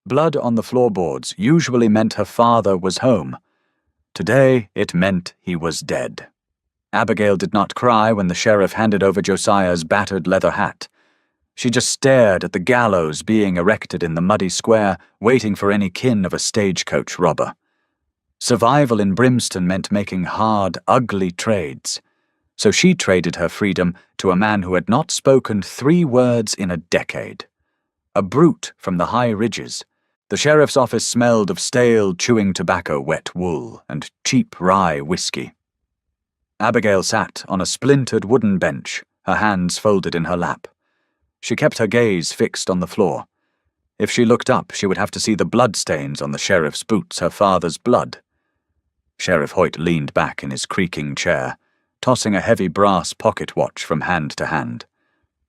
Blood on the floorboards usually meant her father was home. Today it meant he was dead. Abigail did not cry when the sheriff handed over Josiah's battered leather hat. She just stared at the gallows being erected in the muddy square, waiting for any kin of a stagecoach robber. Survival in Brimston meant making hard, ugly trades. So she traded her freedom to a man who had not spoken 3 words in a decade. A brute from the high ridges. The sheriff's office smelled of stale, chewing tobacco, wet wool, and cheap rye whiskey. Abigail sat on a splintered wooden bench, her hands folded in her lap. She kept her gaze fixed on the floor. If she looked up, she would have to see the bloodstains on the sheriff's boots, her father's blood. Sheriff Hoyt leaned back in his creaking chair, tossing a heavy brass pocket watch from hand to hand.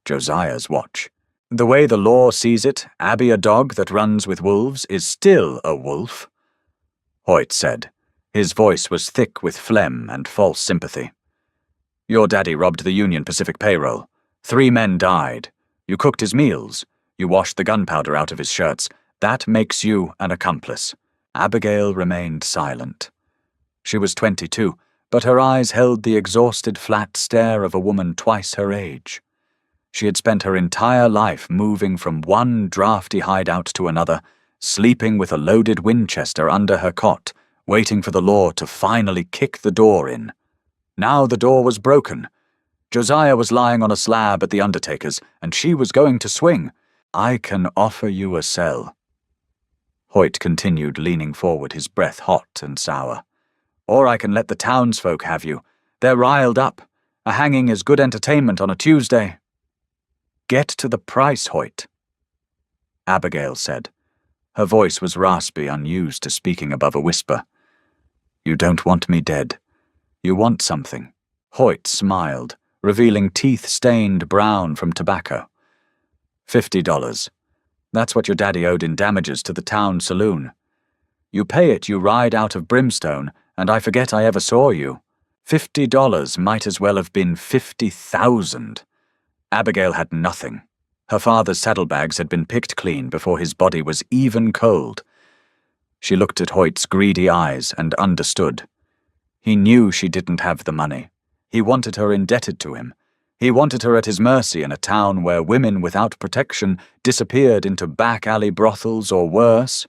Josiah's watch. The way the law sees it, Abby, a dog that runs with wolves, is still a wolf. Hoyt said. His voice was thick with phlegm and false sympathy. Your daddy robbed the Union Pacific payroll. 3 men died. You cooked his meals. You washed the gunpowder out of his shirts. That makes you an accomplice. Abigail remained silent. She was 22, but her eyes held the exhausted, flat stare of a woman twice her age. She had spent her entire life moving from one drafty hideout to another, sleeping with a loaded Winchester under her cot, waiting for the law to finally kick the door in. Now the door was broken. Josiah was lying on a slab at the undertaker's, and she was going to swing. I can offer you a cell. Hoyt continued, leaning forward, his breath hot and sour. Or I can let the townsfolk have you. They're riled up. A hanging is good entertainment on a Tuesday. Get to the price, Hoyt. Abigail said. Her voice was raspy, unused to speaking above a whisper. You don't want me dead. You want something. Hoyt smiled, revealing teeth stained brown from tobacco. $50. That's what your daddy owed in damages to the town saloon. You pay it, you ride out of Brimstone, and I forget I ever saw you. $50 might as well have been 50,000. Abigail had nothing. Her father's saddlebags had been picked clean before his body was even cold. She looked at Hoyt's greedy eyes and understood. He knew she didn't have the money. He wanted her indebted to him. He wanted her at his mercy in a town where women without protection disappeared into back-alley brothels or worse.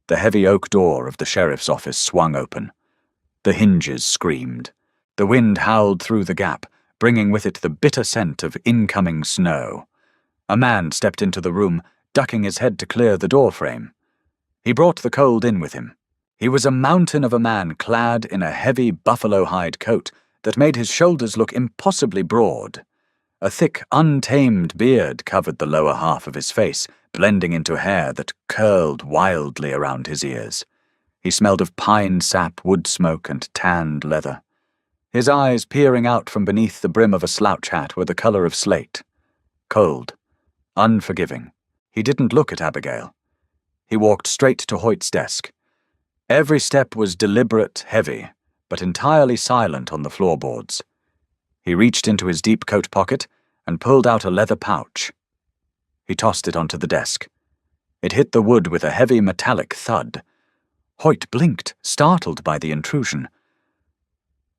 The heavy oak door of the sheriff's office swung open. The hinges screamed. The wind howled through the gap, bringing with it the bitter scent of incoming snow. A man stepped into the room, ducking his head to clear the doorframe. He brought the cold in with him. He was a mountain of a man clad in a heavy buffalo hide coat that made his shoulders look impossibly broad. A thick, untamed beard covered the lower half of his face, blending into hair that curled wildly around his ears. He smelled of pine sap, wood smoke, and tanned leather. His eyes, peering out from beneath the brim of a slouch hat, were the color of slate. Cold. Unforgiving. He didn't look at Abigail. He walked straight to Hoyt's desk. Every step was deliberate, heavy, but entirely silent on the floorboards. He reached into his deep coat pocket and pulled out a leather pouch. He tossed it onto the desk. It hit the wood with a heavy metallic thud. Hoyt blinked, startled by the intrusion.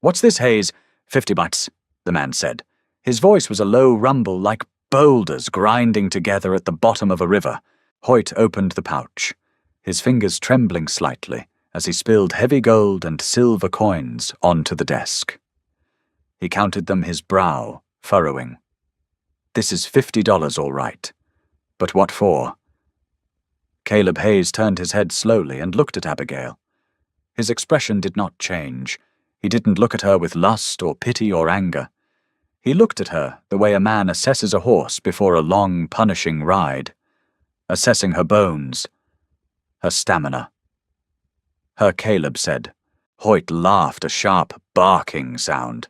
"What's this, Hayes?" $50, the man said. His voice was a low rumble like boulders grinding together at the bottom of a river. Hoyt opened the pouch, his fingers trembling slightly as he spilled heavy gold and silver coins onto the desk. He counted them, his brow furrowing. "This is $50 all right. But what for?" Caleb Hayes turned his head slowly and looked at Abigail. His expression did not change. He didn't look at her with lust or pity or anger. He looked at her the way a man assesses a horse before a long, punishing ride, assessing her bones, her stamina. Her Caleb said. Hoyt laughed, a sharp, barking sound.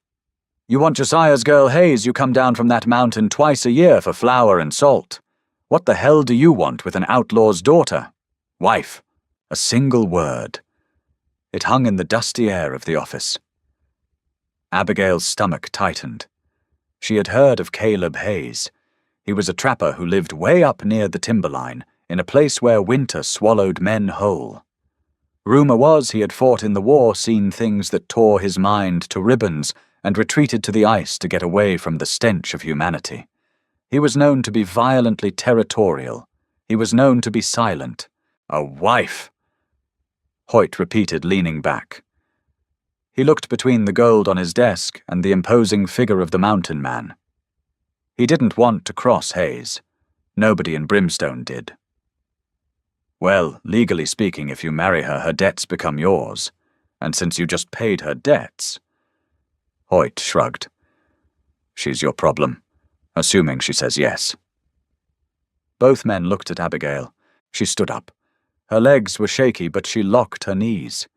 "You want Josiah's girl Hayes, you come down from that mountain twice a year for flour and salt. What the hell do you want with an outlaw's daughter? Wife." A single word. It hung in the dusty air of the office. Abigail's stomach tightened. She had heard of Caleb Hayes. He was a trapper who lived way up near the timberline, in a place where winter swallowed men whole. Rumor was he had fought in the war, seen things that tore his mind to ribbons, and retreated to the ice to get away from the stench of humanity. He was known to be violently territorial. He was known to be silent. A wife! Hoyt repeated, leaning back. He looked between the gold on his desk and the imposing figure of the mountain man. He didn't want to cross Hayes. Nobody in Brimstone did. Well, legally speaking, if you marry her, her debts become yours. And since you just paid her debts... Hoyt shrugged. She's your problem, assuming she says yes. Both men looked at Abigail. She stood up. Her legs were shaky, but she locked her knees.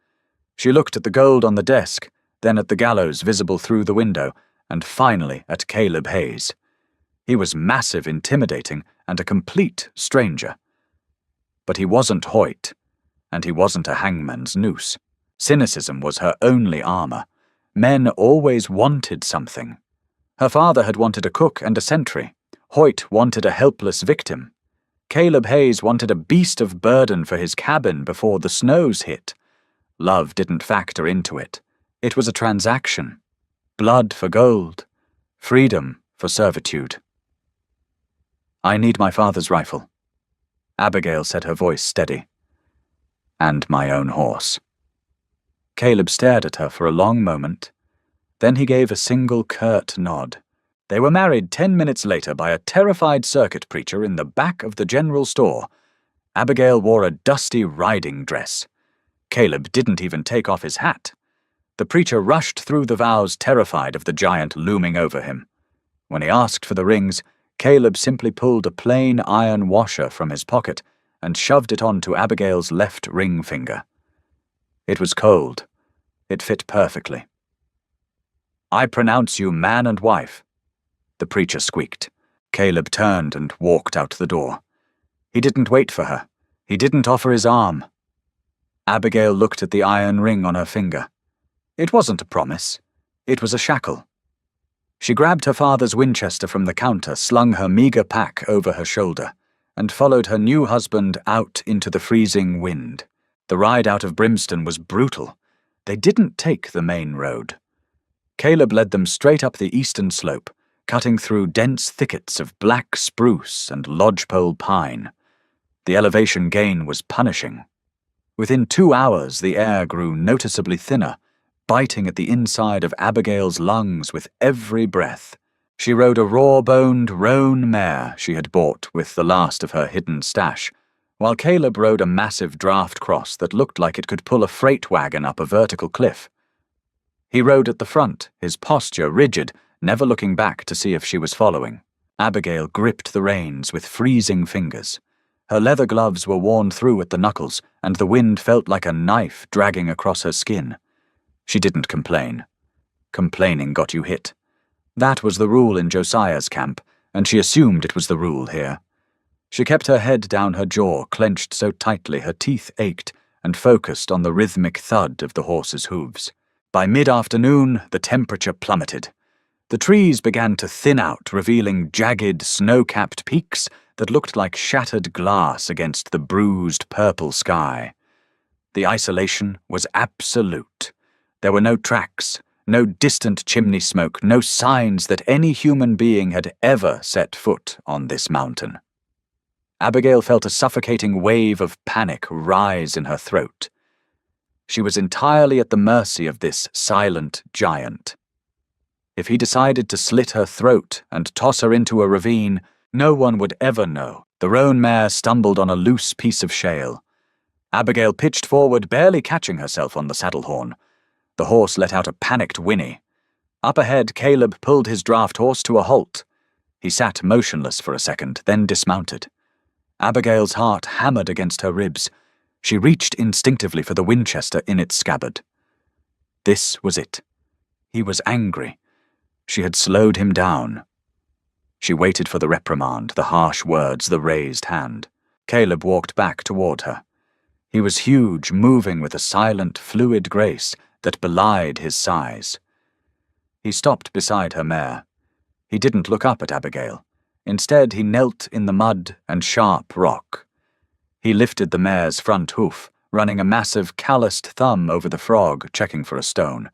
She looked at the gold on the desk, then at the gallows visible through the window, and finally at Caleb Hayes. He was massive, intimidating, and a complete stranger. But he wasn't Hoyt, and he wasn't a hangman's noose. Cynicism was her only armor. Men always wanted something. Her father had wanted a cook and a sentry. Hoyt wanted a helpless victim. Caleb Hayes wanted a beast of burden for his cabin before the snows hit. Love didn't factor into it. It was a transaction. Blood for gold. Freedom for servitude. I need my father's rifle. Abigail said, her voice steady. And my own horse. Caleb stared at her for a long moment. Then he gave a single curt nod. They were married 10 minutes later by a terrified circuit preacher in the back of the general store. Abigail wore a dusty riding dress. Caleb didn't even take off his hat. The preacher rushed through the vows, terrified of the giant looming over him. When he asked for the rings, Caleb simply pulled a plain iron washer from his pocket and shoved it onto Abigail's left ring finger. It was cold. It fit perfectly. I pronounce you man and wife, the preacher squeaked. Caleb turned and walked out the door. He didn't wait for her. He didn't offer his arm. Abigail looked at the iron ring on her finger. It wasn't a promise. It was a shackle. She grabbed her father's Winchester from the counter, slung her meager pack over her shoulder, and followed her new husband out into the freezing wind. The ride out of Brimstone was brutal. They didn't take the main road. Caleb led them straight up the eastern slope, cutting through dense thickets of black spruce and lodgepole pine. The elevation gain was punishing. Within 2 hours, the air grew noticeably thinner, biting at the inside of Abigail's lungs with every breath. She rode a raw-boned roan mare she had bought with the last of her hidden stash, while Caleb rode a massive draft cross that looked like it could pull a freight wagon up a vertical cliff. He rode at the front, his posture rigid, never looking back to see if she was following. Abigail gripped the reins with freezing fingers. Her leather gloves were worn through at the knuckles, and the wind felt like a knife dragging across her skin. She didn't complain. Complaining got you hit. That was the rule in Josiah's camp, and she assumed it was the rule here. She kept her head down, her jaw clenched so tightly her teeth ached, and focused on the rhythmic thud of the horse's hooves. By mid-afternoon, the temperature plummeted. The trees began to thin out, revealing jagged, snow-capped peaks that looked like shattered glass against the bruised purple sky. The isolation was absolute. There were no tracks, no distant chimney smoke, no signs that any human being had ever set foot on this mountain. Abigail felt a suffocating wave of panic rise in her throat. She was entirely at the mercy of this silent giant. If he decided to slit her throat and toss her into a ravine, no one would ever know. The roan mare stumbled on a loose piece of shale. Abigail pitched forward, barely catching herself on the saddle horn. The horse let out a panicked whinny. Up ahead, Caleb pulled his draft horse to a halt. He sat motionless for a second, then dismounted. Abigail's heart hammered against her ribs. She reached instinctively for the Winchester in its scabbard. This was it. He was angry. She had slowed him down. She waited for the reprimand, the harsh words, the raised hand. Caleb walked back toward her. He was huge, moving with a silent, fluid grace that belied his size. He stopped beside her mare. He didn't look up at Abigail. Instead, he knelt in the mud and sharp rock. He lifted the mare's front hoof, running a massive calloused thumb over the frog, checking for a stone.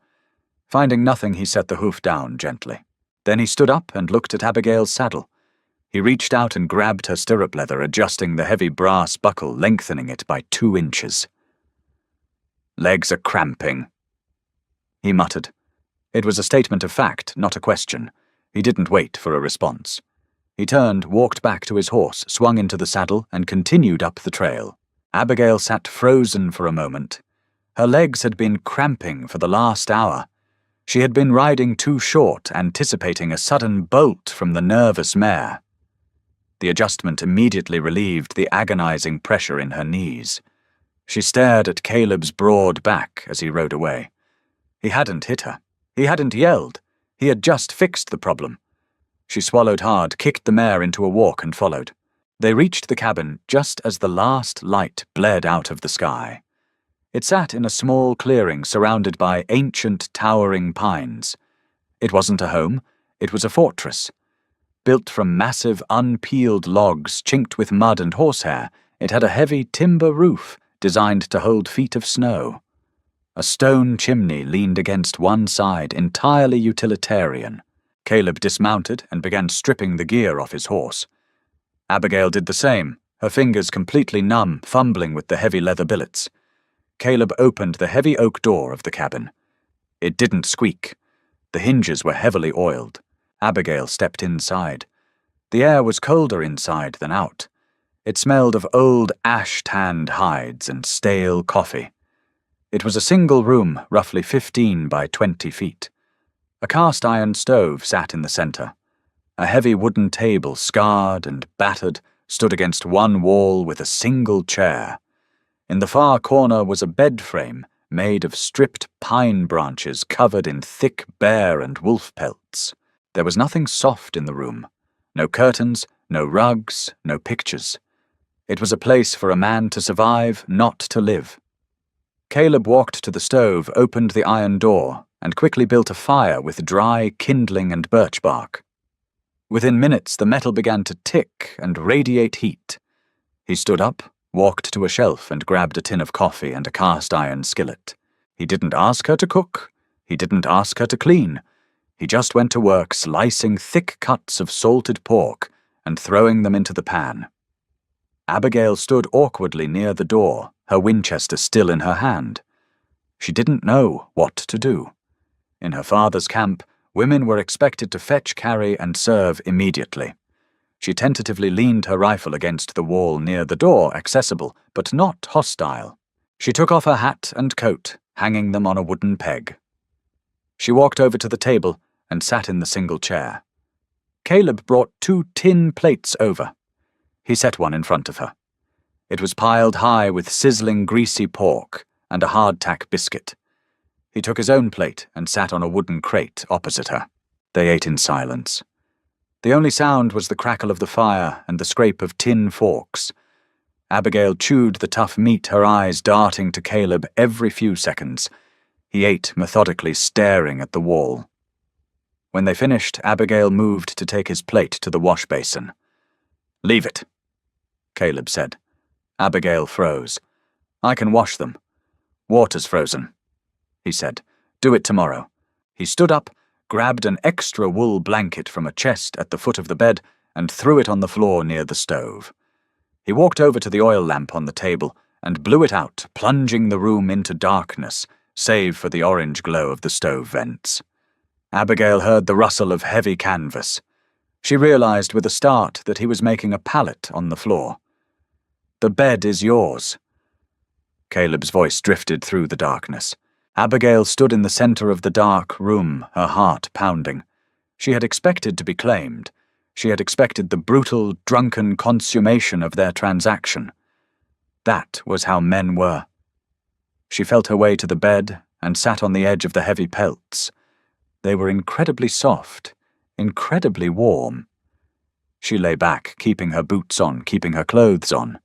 Finding nothing, he set the hoof down gently. Then he stood up and looked at Abigail's saddle. He reached out and grabbed her stirrup leather, adjusting the heavy brass buckle, lengthening it by 2 inches. "Legs are cramping," he muttered. It was a statement of fact, not a question. He didn't wait for a response. He turned, walked back to his horse, swung into the saddle, and continued up the trail. Abigail sat frozen for a moment. Her legs had been cramping for the last hour. She had been riding too short, anticipating a sudden bolt from the nervous mare. The adjustment immediately relieved the agonizing pressure in her knees. She stared at Caleb's broad back as he rode away. He hadn't hit her. He hadn't yelled. He had just fixed the problem. She swallowed hard, kicked the mare into a walk, and followed. They reached the cabin just as the last light bled out of the sky. It sat in a small clearing surrounded by ancient, towering pines. It wasn't a home, it was a fortress. Built from massive, unpeeled logs chinked with mud and horsehair, it had a heavy timber roof designed to hold feet of snow. A stone chimney leaned against one side, entirely utilitarian. Caleb dismounted and began stripping the gear off his horse. Abigail did the same, her fingers completely numb, fumbling with the heavy leather billets. Caleb opened the heavy oak door of the cabin. It didn't squeak. The hinges were heavily oiled. Abigail stepped inside. The air was colder inside than out. It smelled of old ash-tanned hides and stale coffee. It was a single room, roughly 15 by 20 feet. A cast-iron stove sat in the center. A heavy wooden table, scarred and battered, stood against one wall with a single chair. In the far corner was a bed frame made of stripped pine branches covered in thick bear and wolf pelts. There was nothing soft in the room. No curtains, no rugs, no pictures. It was a place for a man to survive, not to live. Caleb walked to the stove, opened the iron door, and quickly built a fire with dry kindling and birch bark. Within minutes, the metal began to tick and radiate heat. He stood up, walked to a shelf, and grabbed a tin of coffee and a cast-iron skillet. He didn't ask her to cook. He didn't ask her to clean. He just went to work slicing thick cuts of salted pork and throwing them into the pan. Abigail stood awkwardly near the door, her Winchester still in her hand. She didn't know what to do. In her father's camp, women were expected to fetch, carry, and serve immediately. She tentatively leaned her rifle against the wall near the door, accessible, but not hostile. She took off her hat and coat, hanging them on a wooden peg. She walked over to the table and sat in the single chair. Caleb brought 2 tin plates over. He set one in front of her. It was piled high with sizzling, greasy pork and a hardtack biscuit. He took his own plate and sat on a wooden crate opposite her. They ate in silence. The only sound was the crackle of the fire and the scrape of tin forks. Abigail chewed the tough meat, her eyes darting to Caleb every few seconds. He ate methodically, staring at the wall. When they finished, Abigail moved to take his plate to the wash basin. "Leave it," Caleb said. Abigail froze. "I can wash them. Water's frozen," he said. "Do it tomorrow." He stood up, grabbed an extra wool blanket from a chest at the foot of the bed, and threw it on the floor near the stove. He walked over to the oil lamp on the table and blew it out, plunging the room into darkness, save for the orange glow of the stove vents. Abigail heard the rustle of heavy canvas. She realized with a start that he was making a pallet on the floor. "The bed is yours." Caleb's voice drifted through the darkness. Abigail stood in the center of the dark room, her heart pounding. She had expected to be claimed. She had expected the brutal, drunken consummation of their transaction. That was how men were. She felt her way to the bed and sat on the edge of the heavy pelts. They were incredibly soft, incredibly warm. She lay back, keeping her boots on, keeping her clothes on.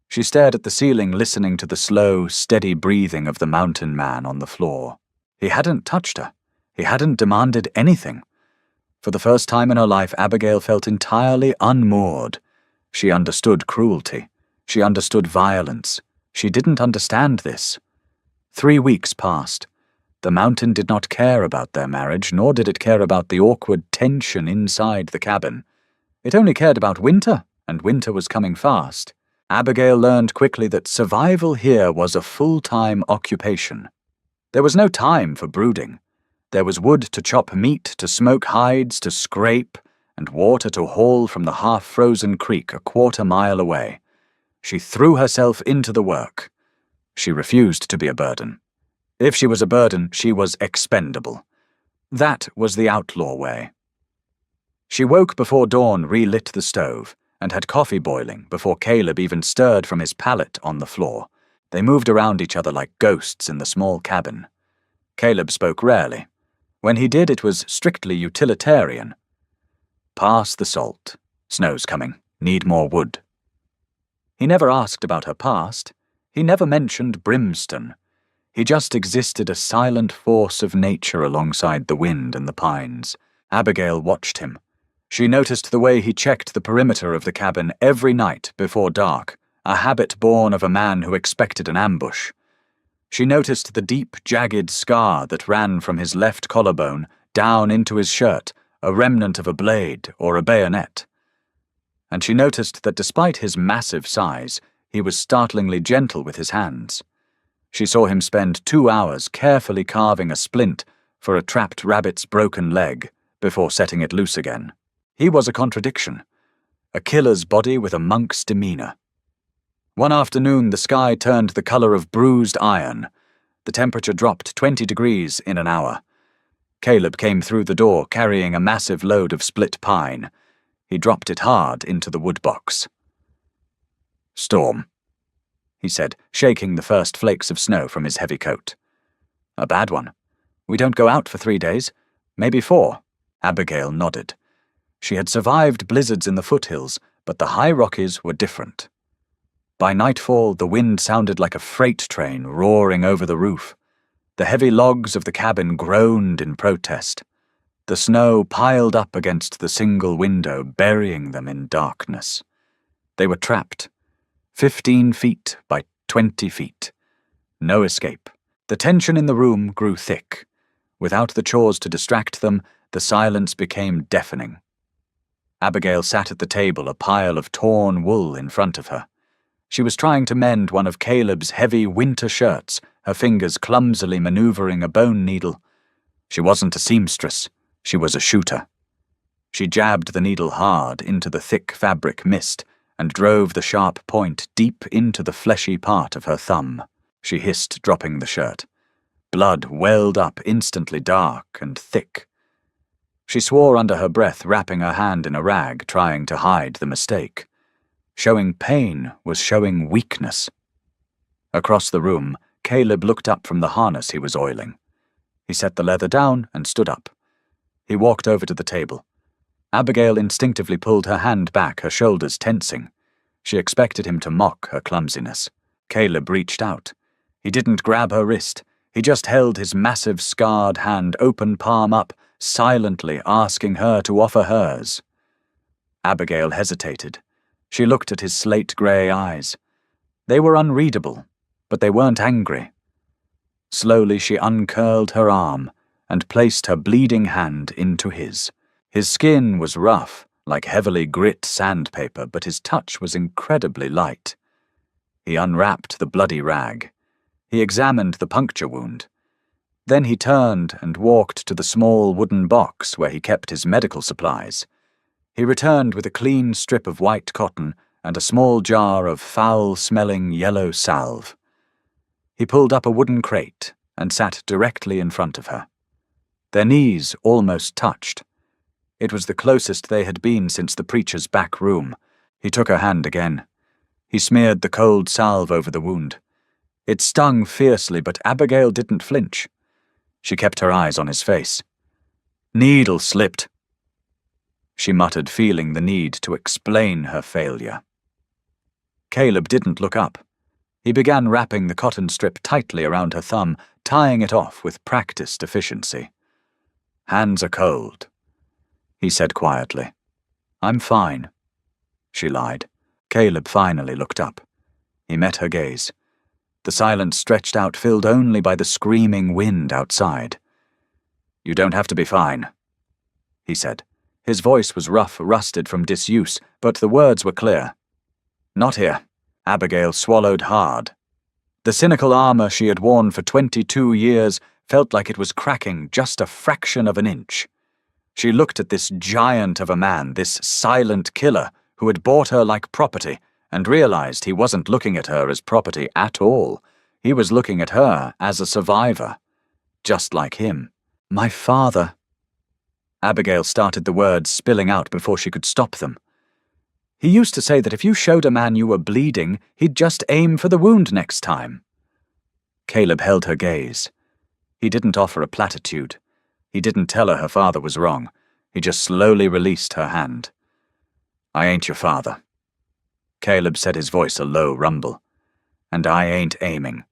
She stared at the ceiling, listening to the slow, steady breathing of the mountain man on the floor. He hadn't touched her. He hadn't demanded anything. For the first time in her life, Abigail felt entirely unmoored. She understood cruelty. She understood violence. She didn't understand this. 3 weeks passed. The mountain did not care about their marriage, nor did it care about the awkward tension inside the cabin. It only cared about winter, and winter was coming fast. Abigail learned quickly that survival here was a full-time occupation. There was no time for brooding. There was wood to chop meat, to smoke hides, to scrape, and water to haul from the half-frozen creek a quarter-mile away. She threw herself into the work. She refused to be a burden. If she was a burden, she was expendable. That was the outlaw way. She woke before dawn, relit the stove, and had coffee boiling before Caleb even stirred from his pallet on the floor. They moved around each other like ghosts in the small cabin. Caleb spoke rarely. When he did, it was strictly utilitarian. Pass the salt. Snow's coming. Need more wood. He never asked about her past. He never mentioned brimstone. He just existed a silent force of nature alongside the wind and the pines. Abigail watched him. She noticed the way he checked the perimeter of the cabin every night before dark, a habit born of a man who expected an ambush. She noticed the deep, jagged scar that ran from his left collarbone down into his shirt, a remnant of a blade or a bayonet. And she noticed that despite his massive size, he was startlingly gentle with his hands. She saw him spend 2 hours carefully carving a splint for a trapped rabbit's broken leg before setting it loose again. He was a contradiction, a killer's body with a monk's demeanor. One afternoon, the sky turned the color of bruised iron. The temperature dropped 20 degrees in an hour. Caleb came through the door carrying a massive load of split pine. He dropped it hard into the wood box. "Storm," he said, shaking the first flakes of snow from his heavy coat. "A bad one. We don't go out for 3 days. Maybe 4. Abigail nodded. She had survived blizzards in the foothills, but the high Rockies were different. By nightfall, the wind sounded like a freight train roaring over the roof. The heavy logs of the cabin groaned in protest. The snow piled up against the single window, burying them in darkness. They were trapped. 15 feet by 20 feet. No escape. The tension in the room grew thick. Without the chores to distract them, the silence became deafening. Abigail sat at the table, a pile of torn wool in front of her. She was trying to mend one of Caleb's heavy winter shirts, her fingers clumsily maneuvering a bone needle. She wasn't a seamstress. She was a shooter. She jabbed the needle hard into the thick fabric mist and drove the sharp point deep into the fleshy part of her thumb. She hissed, dropping the shirt. Blood welled up instantly dark and thick. She swore under her breath, wrapping her hand in a rag, trying to hide the mistake. Showing pain was showing weakness. Across the room, Caleb looked up from the harness he was oiling. He set the leather down and stood up. He walked over to the table. Abigail instinctively pulled her hand back, her shoulders tensing. She expected him to mock her clumsiness. Caleb reached out. He didn't grab her wrist. He just held his massive scarred hand open palm up, silently asking her to offer hers. Abigail hesitated. She looked at his slate-grey eyes. They were unreadable, but they weren't angry. Slowly she uncurled her arm and placed her bleeding hand into his. His skin was rough, like heavily grit sandpaper, but his touch was incredibly light. He unwrapped the bloody rag. He examined the puncture wound. Then he turned and walked to the small wooden box where he kept his medical supplies. He returned with a clean strip of white cotton and a small jar of foul-smelling yellow salve. He pulled up a wooden crate and sat directly in front of her. Their knees almost touched. It was the closest they had been since the preacher's back room. He took her hand again. He smeared the cold salve over the wound. It stung fiercely, but Abigail didn't flinch. She kept her eyes on his face. "Needle slipped," she muttered, feeling the need to explain her failure. Caleb didn't look up. He began wrapping the cotton strip tightly around her thumb, tying it off with practiced efficiency. "Hands are cold," he said quietly. "I'm fine," she lied. Caleb finally looked up. He met her gaze. The silence stretched out, filled only by the screaming wind outside. "You don't have to be fine," he said. His voice was rough, rusted from disuse, but the words were clear. "Not here." Abigail swallowed hard. The cynical armor she had worn for 22 years felt like it was cracking just a fraction of an inch. She looked at this giant of a man, this silent killer who had bought her like property, and realized he wasn't looking at her as property at all. He was looking at her as a survivor, just like him. "My father." Abigail started the words spilling out before she could stop them. "He used to say that if you showed a man you were bleeding, he'd just aim for the wound next time." Caleb held her gaze. He didn't offer a platitude. He didn't tell her father was wrong. He just slowly released her hand. "I ain't your father." Caleb said, his voice a low rumble. "And I ain't aiming."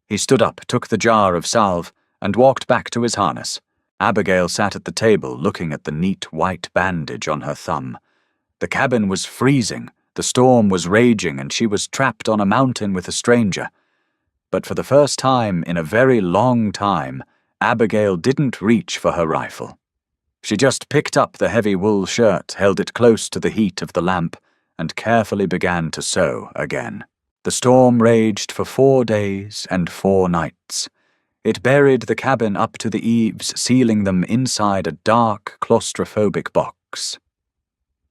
He stood up, took the jar of salve, and walked back to his harness. Abigail sat at the table, looking at the neat white bandage on her thumb. The cabin was freezing, the storm was raging, and she was trapped on a mountain with a stranger. But for the first time in a very long time, Abigail didn't reach for her rifle. She just picked up the heavy wool shirt, held it close to the heat of the lamp, and carefully began to sew again. The storm raged for 4 days and 4 nights. It buried the cabin up to the eaves, sealing them inside a dark, claustrophobic box.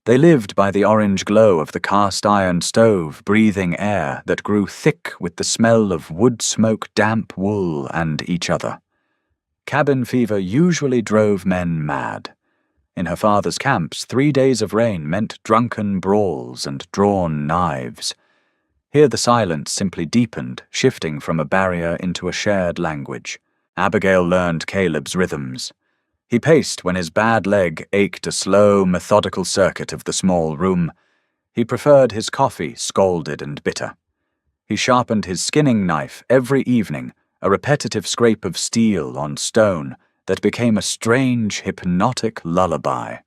They lived by the orange glow of the cast-iron stove, breathing air that grew thick with the smell of wood smoke, damp wool, and each other. Cabin fever usually drove men mad. In her father's camps, 3 days of rain meant drunken brawls and drawn knives. Here the silence simply deepened, shifting from a barrier into a shared language. Abigail learned Caleb's rhythms. He paced when his bad leg ached a slow, methodical circuit of the small room. He preferred his coffee scalded and bitter. He sharpened his skinning knife every evening, a repetitive scrape of steel on stone that became a strange, hypnotic lullaby.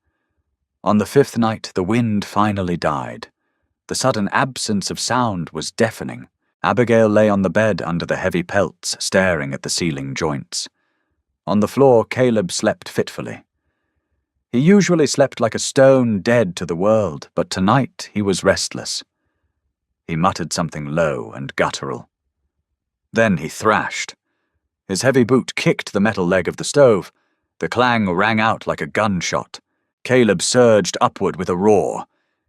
On the 5th night, the wind finally died. The sudden absence of sound was deafening. Abigail lay on the bed under the heavy pelts, staring at the ceiling joints. On the floor, Caleb slept fitfully. He usually slept like a stone dead to the world, but tonight he was restless. He muttered something low and guttural. Then he thrashed. His heavy boot kicked the metal leg of the stove. The clang rang out like a gunshot. Caleb surged upward with a roar.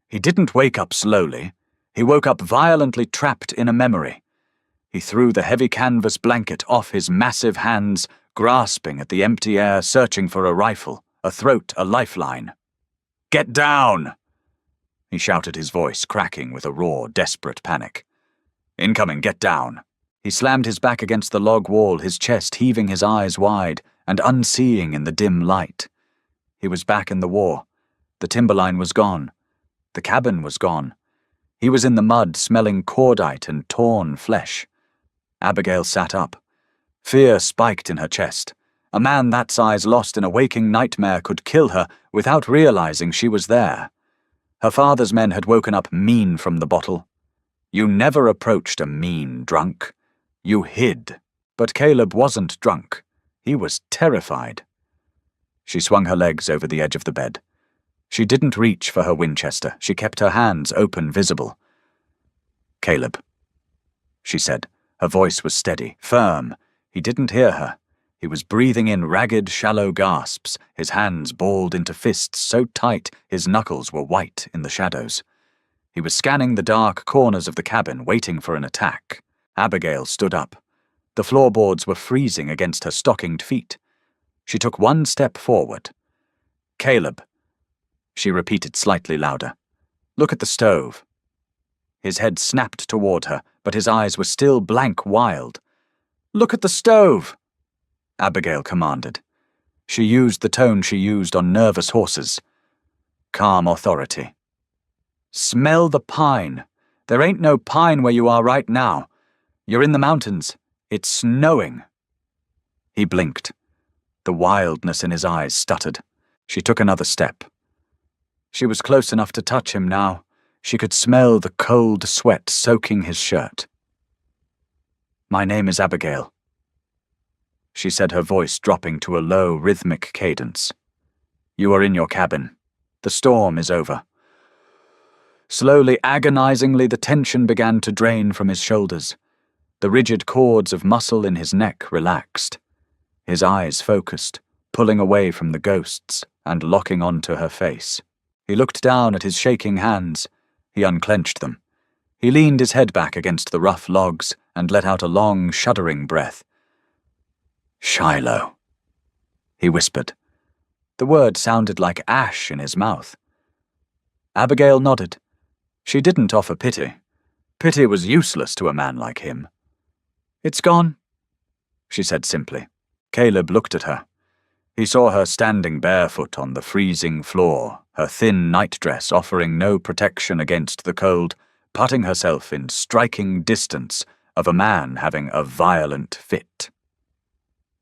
He didn't wake up slowly. He woke up violently, trapped in a memory. He threw the heavy canvas blanket off his massive hands, grasping at the empty air, searching for a rifle, a throat, a lifeline. "Get down!" He shouted, his voice cracking with a raw, desperate panic. "Incoming, get down!" He slammed his back against the log wall, his chest heaving, his eyes wide and unseeing in the dim light. He was back in the war. The timberline was gone. The cabin was gone. He was in the mud, smelling cordite and torn flesh. Abigail sat up. Fear spiked in her chest. A man that size lost in a waking nightmare could kill her without realizing she was there. Her father's men had woken up mean from the bottle. You never approached a mean drunk. You hid. But Caleb wasn't drunk. He was terrified. She swung her legs over the edge of the bed. She didn't reach for her Winchester. She kept her hands open, visible. "Caleb," she said. Her voice was steady, firm. He didn't hear her. He was breathing in ragged, shallow gasps, his hands balled into fists so tight his knuckles were white in the shadows. He was scanning the dark corners of the cabin, waiting for an attack. Abigail stood up. The floorboards were freezing against her stockinged feet. She took 1 step forward. "Caleb," she repeated slightly louder. "Look at the stove." His head snapped toward her, but his eyes were still blank wild. "Look at the stove!" Abigail commanded. She used the tone she used on nervous horses. Calm authority. "Smell the pine. There ain't no pine where you are right now. You're in the mountains. It's snowing." He blinked. The wildness in his eyes stuttered. She took another step. She was close enough to touch him now. She could smell the cold sweat soaking his shirt. "My name is Abigail," she said, her voice dropping to a low, rhythmic cadence. "You are in your cabin. The storm is over." Slowly, agonizingly, the tension began to drain from his shoulders. The rigid cords of muscle in his neck relaxed. His eyes focused, pulling away from the ghosts and locking onto her face. He looked down at his shaking hands. He unclenched them. He leaned his head back against the rough logs and let out a long, shuddering breath. "Shiloh," he whispered. The word sounded like ash in his mouth. Abigail nodded. She didn't offer pity. Pity was useless to a man like him. "It's gone," she said simply. Caleb looked at her. He saw her standing barefoot on the freezing floor, her thin nightdress offering no protection against the cold, putting herself in striking distance of a man having a violent fit.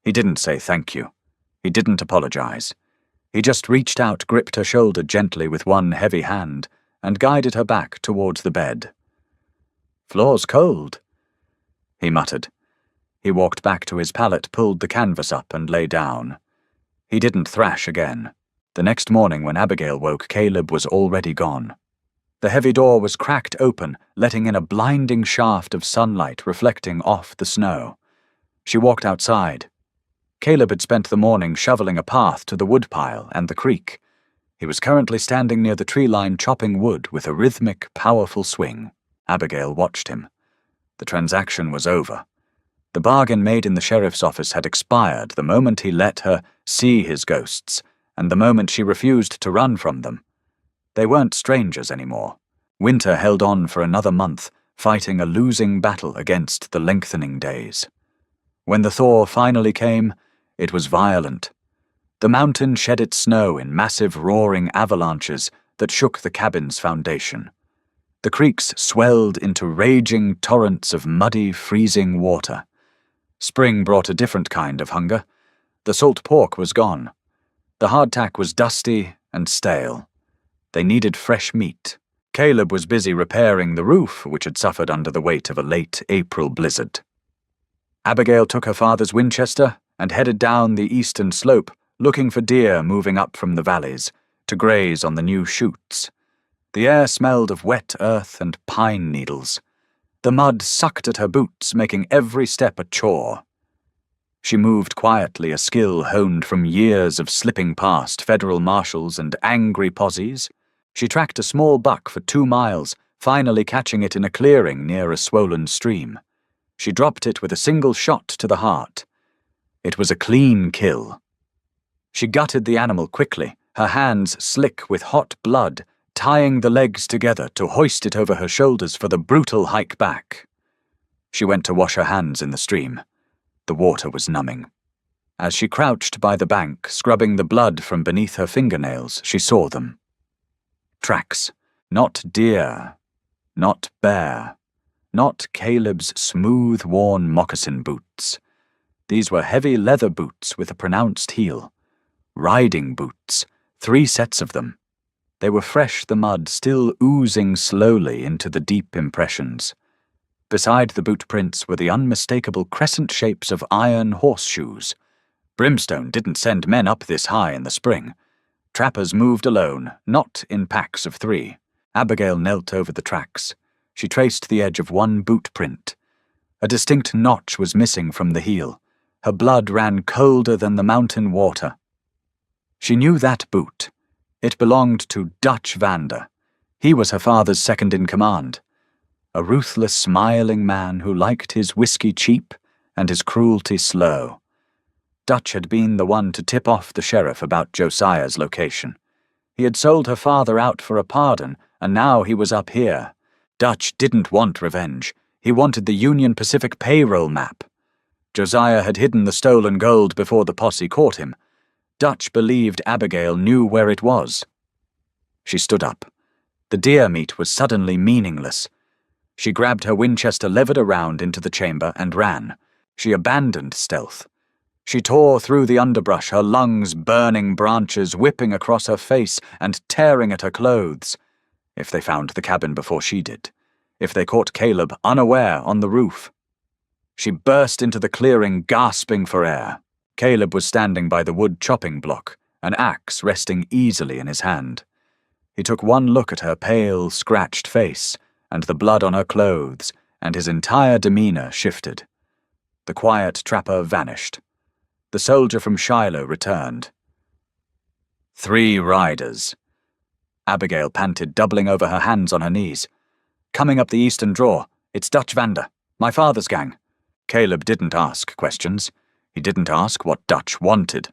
He didn't say thank you. He didn't apologize. He just reached out, gripped her shoulder gently with one heavy hand, and guided her back towards the bed. "Floor's cold," he muttered. He walked back to his pallet, pulled the canvas up, and lay down. He didn't thrash again. The next morning when Abigail woke, Caleb was already gone. The heavy door was cracked open, letting in a blinding shaft of sunlight reflecting off the snow. She walked outside. Caleb had spent the morning shoveling a path to the woodpile and the creek. He was currently standing near the tree line chopping wood with a rhythmic, powerful swing. Abigail watched him. The transaction was over. The bargain made in the sheriff's office had expired the moment he let her see his ghosts, and the moment she refused to run from them. They weren't strangers anymore. Winter held on for another month, fighting a losing battle against the lengthening days. When the thaw finally came, it was violent. The mountain shed its snow in massive roaring avalanches that shook the cabin's foundation. The creeks swelled into raging torrents of muddy, freezing water. Spring brought a different kind of hunger. The salt pork was gone. The hardtack was dusty and stale. They needed fresh meat. Caleb was busy repairing the roof, which had suffered under the weight of a late April blizzard. Abigail took her father's Winchester and headed down the eastern slope, looking for deer moving up from the valleys, to graze on the new chutes. The air smelled of wet earth and pine needles. The mud sucked at her boots, making every step a chore. She moved quietly, a skill honed from years of slipping past federal marshals and angry posies. She tracked a small buck for 2 miles, finally catching it in a clearing near a swollen stream. She dropped it with a single shot to the heart. It was a clean kill. She gutted the animal quickly, her hands slick with hot blood, tying the legs together to hoist it over her shoulders for the brutal hike back. She went to wash her hands in the stream. The water was numbing. As she crouched by the bank, scrubbing the blood from beneath her fingernails, she saw them. Tracks. Not deer. Not bear. Not Caleb's smooth-worn moccasin boots. These were heavy leather boots with a pronounced heel. Riding boots, 3 sets of them. They were fresh, the mud still oozing slowly into the deep impressions. Beside the boot prints were the unmistakable crescent shapes of iron horseshoes. Brimstone didn't send men up this high in the spring. Trappers moved alone, not in packs of 3. Abigail knelt over the tracks. She traced the edge of one boot print. A distinct notch was missing from the heel. Her blood ran colder than the mountain water. She knew that boot. It belonged to Dutch Vander. He was her father's second-in-command. A ruthless, smiling man who liked his whiskey cheap and his cruelty slow. Dutch had been the one to tip off the sheriff about Josiah's location. He had sold her father out for a pardon, and now he was up here. Dutch didn't want revenge. He wanted the Union Pacific payroll map. Josiah had hidden the stolen gold before the posse caught him. Dutch believed Abigail knew where it was. She stood up. The deer meat was suddenly meaningless. She grabbed her Winchester, levered around into the chamber, and ran. She abandoned stealth. She tore through the underbrush, her lungs burning branches whipping across her face and tearing at her clothes. if they found the cabin before she did, if they caught Caleb unaware on the roof. She burst into the clearing, gasping for air. Caleb was standing by the wood chopping block, an axe resting easily in his hand. He took one look at her pale, scratched face, and the blood on her clothes, and his entire demeanor shifted. The quiet trapper vanished. The soldier from Shiloh returned. 3 riders. Abigail panted, doubling over her hands on her knees. Coming up the eastern draw. It's Dutch Vander, my father's gang. Caleb didn't ask questions. He didn't ask what Dutch wanted.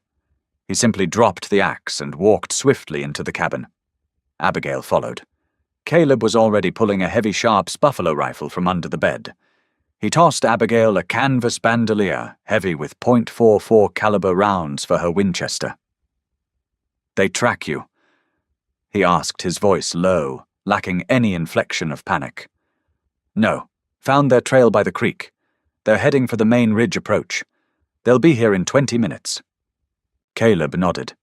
He simply dropped the axe and walked swiftly into the cabin. Abigail followed. Caleb was already pulling a heavy Sharps buffalo rifle from under the bed. He tossed Abigail a canvas bandolier heavy with .44 caliber rounds for her Winchester. "They track you?" he asked, his voice low, lacking any inflection of panic. "No. Found their trail by the creek. They're heading for the main ridge approach. They'll be here in 20 minutes. Caleb nodded.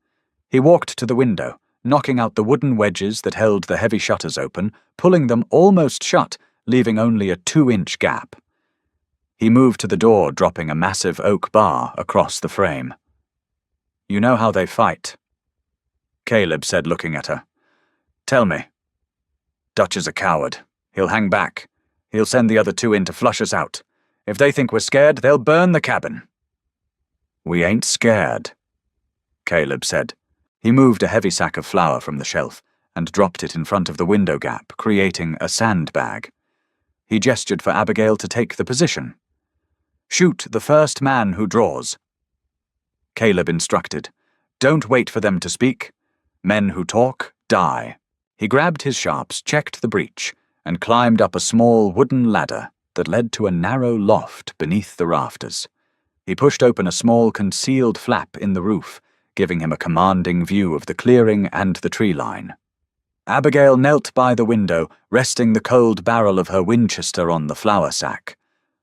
He walked to the window, knocking out the wooden wedges that held the heavy shutters open, pulling them almost shut, leaving only a 2-inch gap. He moved to the door, dropping a massive oak bar across the frame. "You know how they fight," Caleb said, looking at her. "Tell me." "Dutch is a coward. He'll hang back. He'll send the other 2 in to flush us out. If they think we're scared, they'll burn the cabin." "We ain't scared," Caleb said. He moved a heavy sack of flour from the shelf and dropped it in front of the window gap, creating a sandbag. He gestured for Abigail to take the position. "Shoot the first man who draws," Caleb instructed. "Don't wait for them to speak. Men who talk, die." He grabbed his Sharps, checked the breech, and climbed up a small wooden ladder that led to a narrow loft beneath the rafters. He pushed open a small concealed flap in the roof, giving him a commanding view of the clearing and the tree line. Abigail knelt by the window, resting the cold barrel of her Winchester on the flour sack.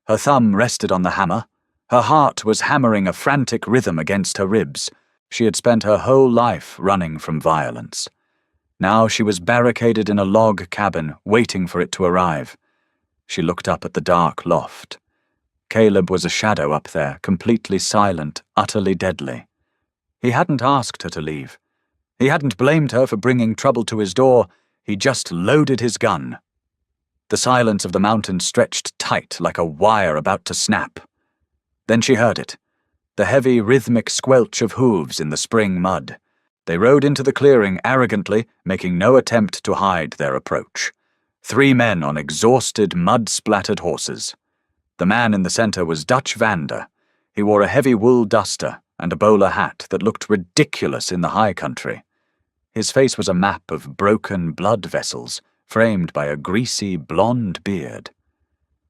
Her thumb rested on the hammer. Her heart was hammering a frantic rhythm against her ribs. She had spent her whole life running from violence. Now she was barricaded in a log cabin, waiting for it to arrive. She looked up at the dark loft. Caleb was a shadow up there, completely silent, utterly deadly. He hadn't asked her to leave. He hadn't blamed her for bringing trouble to his door. He just loaded his gun. The silence of the mountain stretched tight like a wire about to snap. Then she heard it, the heavy, rhythmic squelch of hooves in the spring mud. They rode into the clearing arrogantly, making no attempt to hide their approach. 3 men on exhausted, mud-splattered horses. The man in the center was Dutch Vander. He wore a heavy wool duster and a bowler hat that looked ridiculous in the high country. His face was a map of broken blood vessels, framed by a greasy, blonde beard.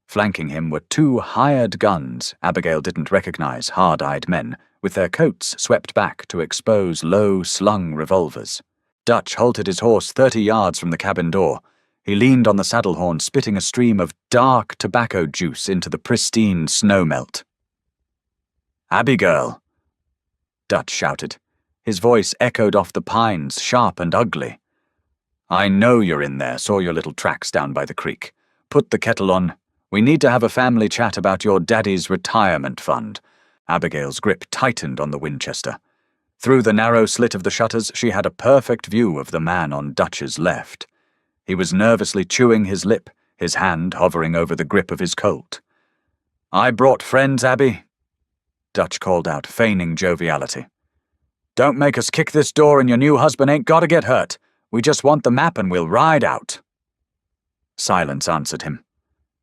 Flanking him were 2 hired guns Abigail didn't recognize, hard-eyed men, with their coats swept back to expose low, slung revolvers. Dutch halted his horse 30 yards from the cabin door. He leaned on the saddle horn, spitting a stream of dark tobacco juice into the pristine snowmelt. "Abigail!" Dutch shouted. His voice echoed off the pines, sharp and ugly. "I know you're in there, saw your little tracks down by the creek. Put the kettle on. We need to have a family chat about your daddy's retirement fund." Abigail's grip tightened on the Winchester. Through the narrow slit of the shutters, she had a perfect view of the man on Dutch's left. He was nervously chewing his lip, his hand hovering over the grip of his Colt. "I brought friends, Abby," Dutch called out, feigning joviality. "Don't make us kick this door and your new husband ain't gotta get hurt. We just want the map and we'll ride out." Silence answered him.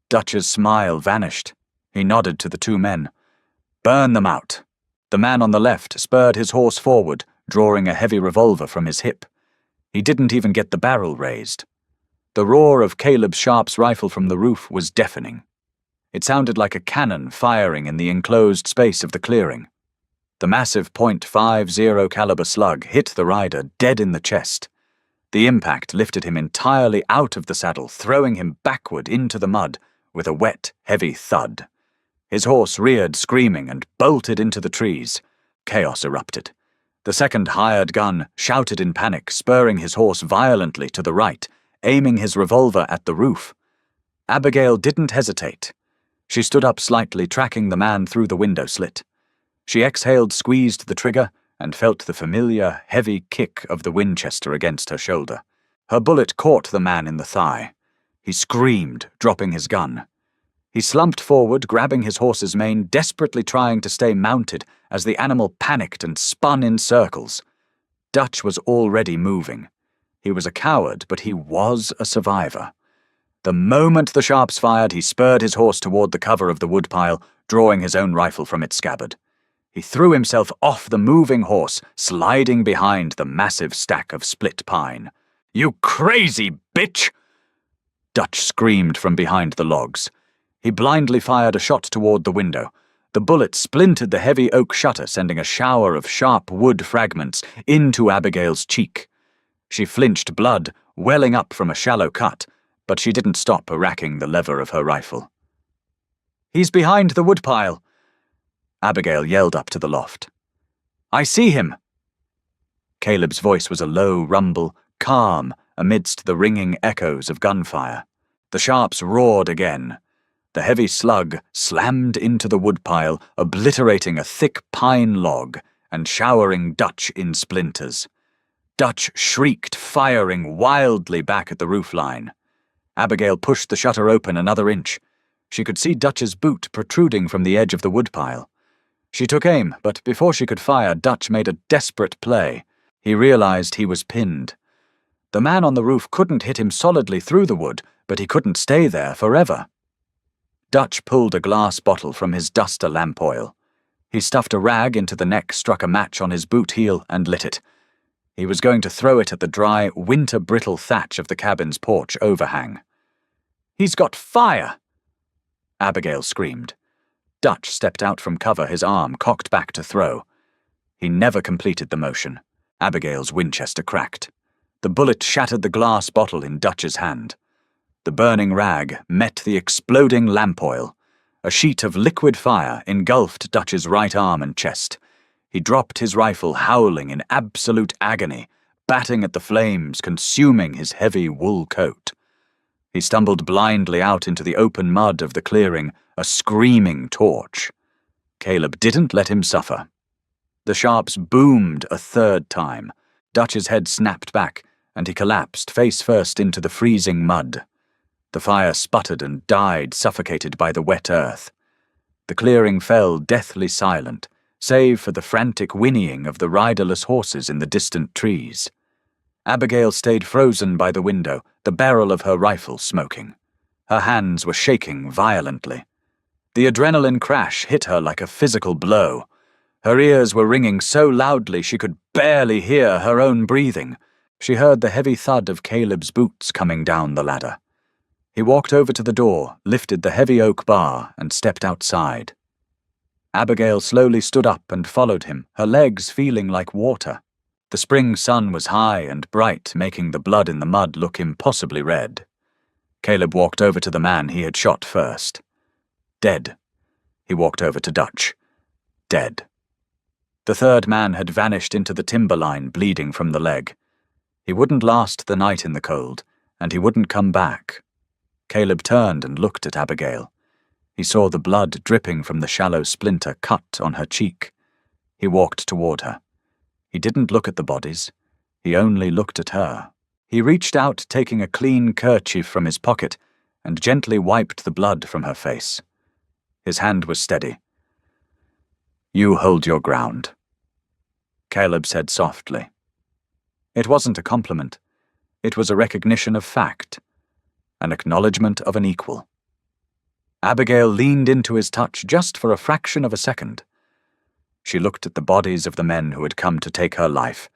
Dutch's smile vanished. He nodded to the 2 men. "Burn them out." The man on the left spurred his horse forward, drawing a heavy revolver from his hip. He didn't even get the barrel raised. The roar of Caleb Sharp's rifle from the roof was deafening. It sounded like a cannon firing in the enclosed space of the clearing. The massive .50 caliber slug hit the rider dead in the chest. The impact lifted him entirely out of the saddle, throwing him backward into the mud with a wet, heavy thud. His horse reared screaming and bolted into the trees. Chaos erupted. The second hired gun shouted in panic, spurring his horse violently to the right, aiming his revolver at the roof. Abigail didn't hesitate. She stood up slightly, tracking the man through the window slit. She exhaled, squeezed the trigger, and felt the familiar, heavy kick of the Winchester against her shoulder. Her bullet caught the man in the thigh. He screamed, dropping his gun. He slumped forward, grabbing his horse's mane, desperately trying to stay mounted as the animal panicked and spun in circles. Dutch was already moving. He was a coward, but he was a survivor. The moment the Sharps fired, he spurred his horse toward the cover of the woodpile, drawing his own rifle from its scabbard. He threw himself off the moving horse, sliding behind the massive stack of split pine. "You crazy bitch!" Dutch screamed from behind the logs. He blindly fired a shot toward the window. The bullet splintered the heavy oak shutter, sending a shower of sharp wood fragments into Abigail's cheek. She flinched, blood welling up from a shallow cut, but she didn't stop racking the lever of her rifle. "He's behind the woodpile," Abigail yelled up to the loft. "I see him." Caleb's voice was a low rumble, calm amidst the ringing echoes of gunfire. The Sharps roared again. The heavy slug slammed into the woodpile, obliterating a thick pine log and showering Dutch in splinters. Dutch shrieked, firing wildly back at the roofline. Abigail pushed the shutter open another inch. She could see Dutch's boot protruding from the edge of the woodpile. She took aim, but before she could fire, Dutch made a desperate play. He realized he was pinned. The man on the roof couldn't hit him solidly through the wood, but he couldn't stay there forever. Dutch pulled a glass bottle from his duster lamp oil. He stuffed a rag into the neck, struck a match on his boot heel, and lit it. He was going to throw it at the dry, winter-brittle thatch of the cabin's porch overhang. "He's got fire!" Abigail screamed. Dutch stepped out from cover, his arm cocked back to throw. He never completed the motion. Abigail's Winchester cracked. The bullet shattered the glass bottle in Dutch's hand. The burning rag met the exploding lamp oil. A sheet of liquid fire engulfed Dutch's right arm and chest. He dropped his rifle, howling in absolute agony, batting at the flames, consuming his heavy wool coat. He stumbled blindly out into the open mud of the clearing, a screaming torch. Caleb didn't let him suffer. The Sharps boomed a third time. Dutch's head snapped back, and he collapsed face first into the freezing mud. The fire sputtered and died, suffocated by the wet earth. The clearing fell deathly silent, save for the frantic whinnying of the riderless horses in the distant trees. Abigail stayed frozen by the window, the barrel of her rifle smoking. Her hands were shaking violently. The adrenaline crash hit her like a physical blow. Her ears were ringing so loudly she could barely hear her own breathing. She heard the heavy thud of Caleb's boots coming down the ladder. He walked over to the door, lifted the heavy oak bar, and stepped outside. Abigail slowly stood up and followed him, her legs feeling like water. The spring sun was high and bright, making the blood in the mud look impossibly red. Caleb walked over to the man he had shot first. Dead. He walked over to Dutch. Dead. The third man had vanished into the timberline, bleeding from the leg. He wouldn't last the night in the cold, and he wouldn't come back. Caleb turned and looked at Abigail. He saw the blood dripping from the shallow splinter cut on her cheek. He walked toward her. He didn't look at the bodies. He only looked at her. He reached out, taking a clean kerchief from his pocket, and gently wiped the blood from her face. His hand was steady. "You hold your ground," Caleb said softly. It wasn't a compliment. It was a recognition of fact. An acknowledgement of an equal. Abigail leaned into his touch just for a fraction of a second. She looked at the bodies of the men who had come to take her life,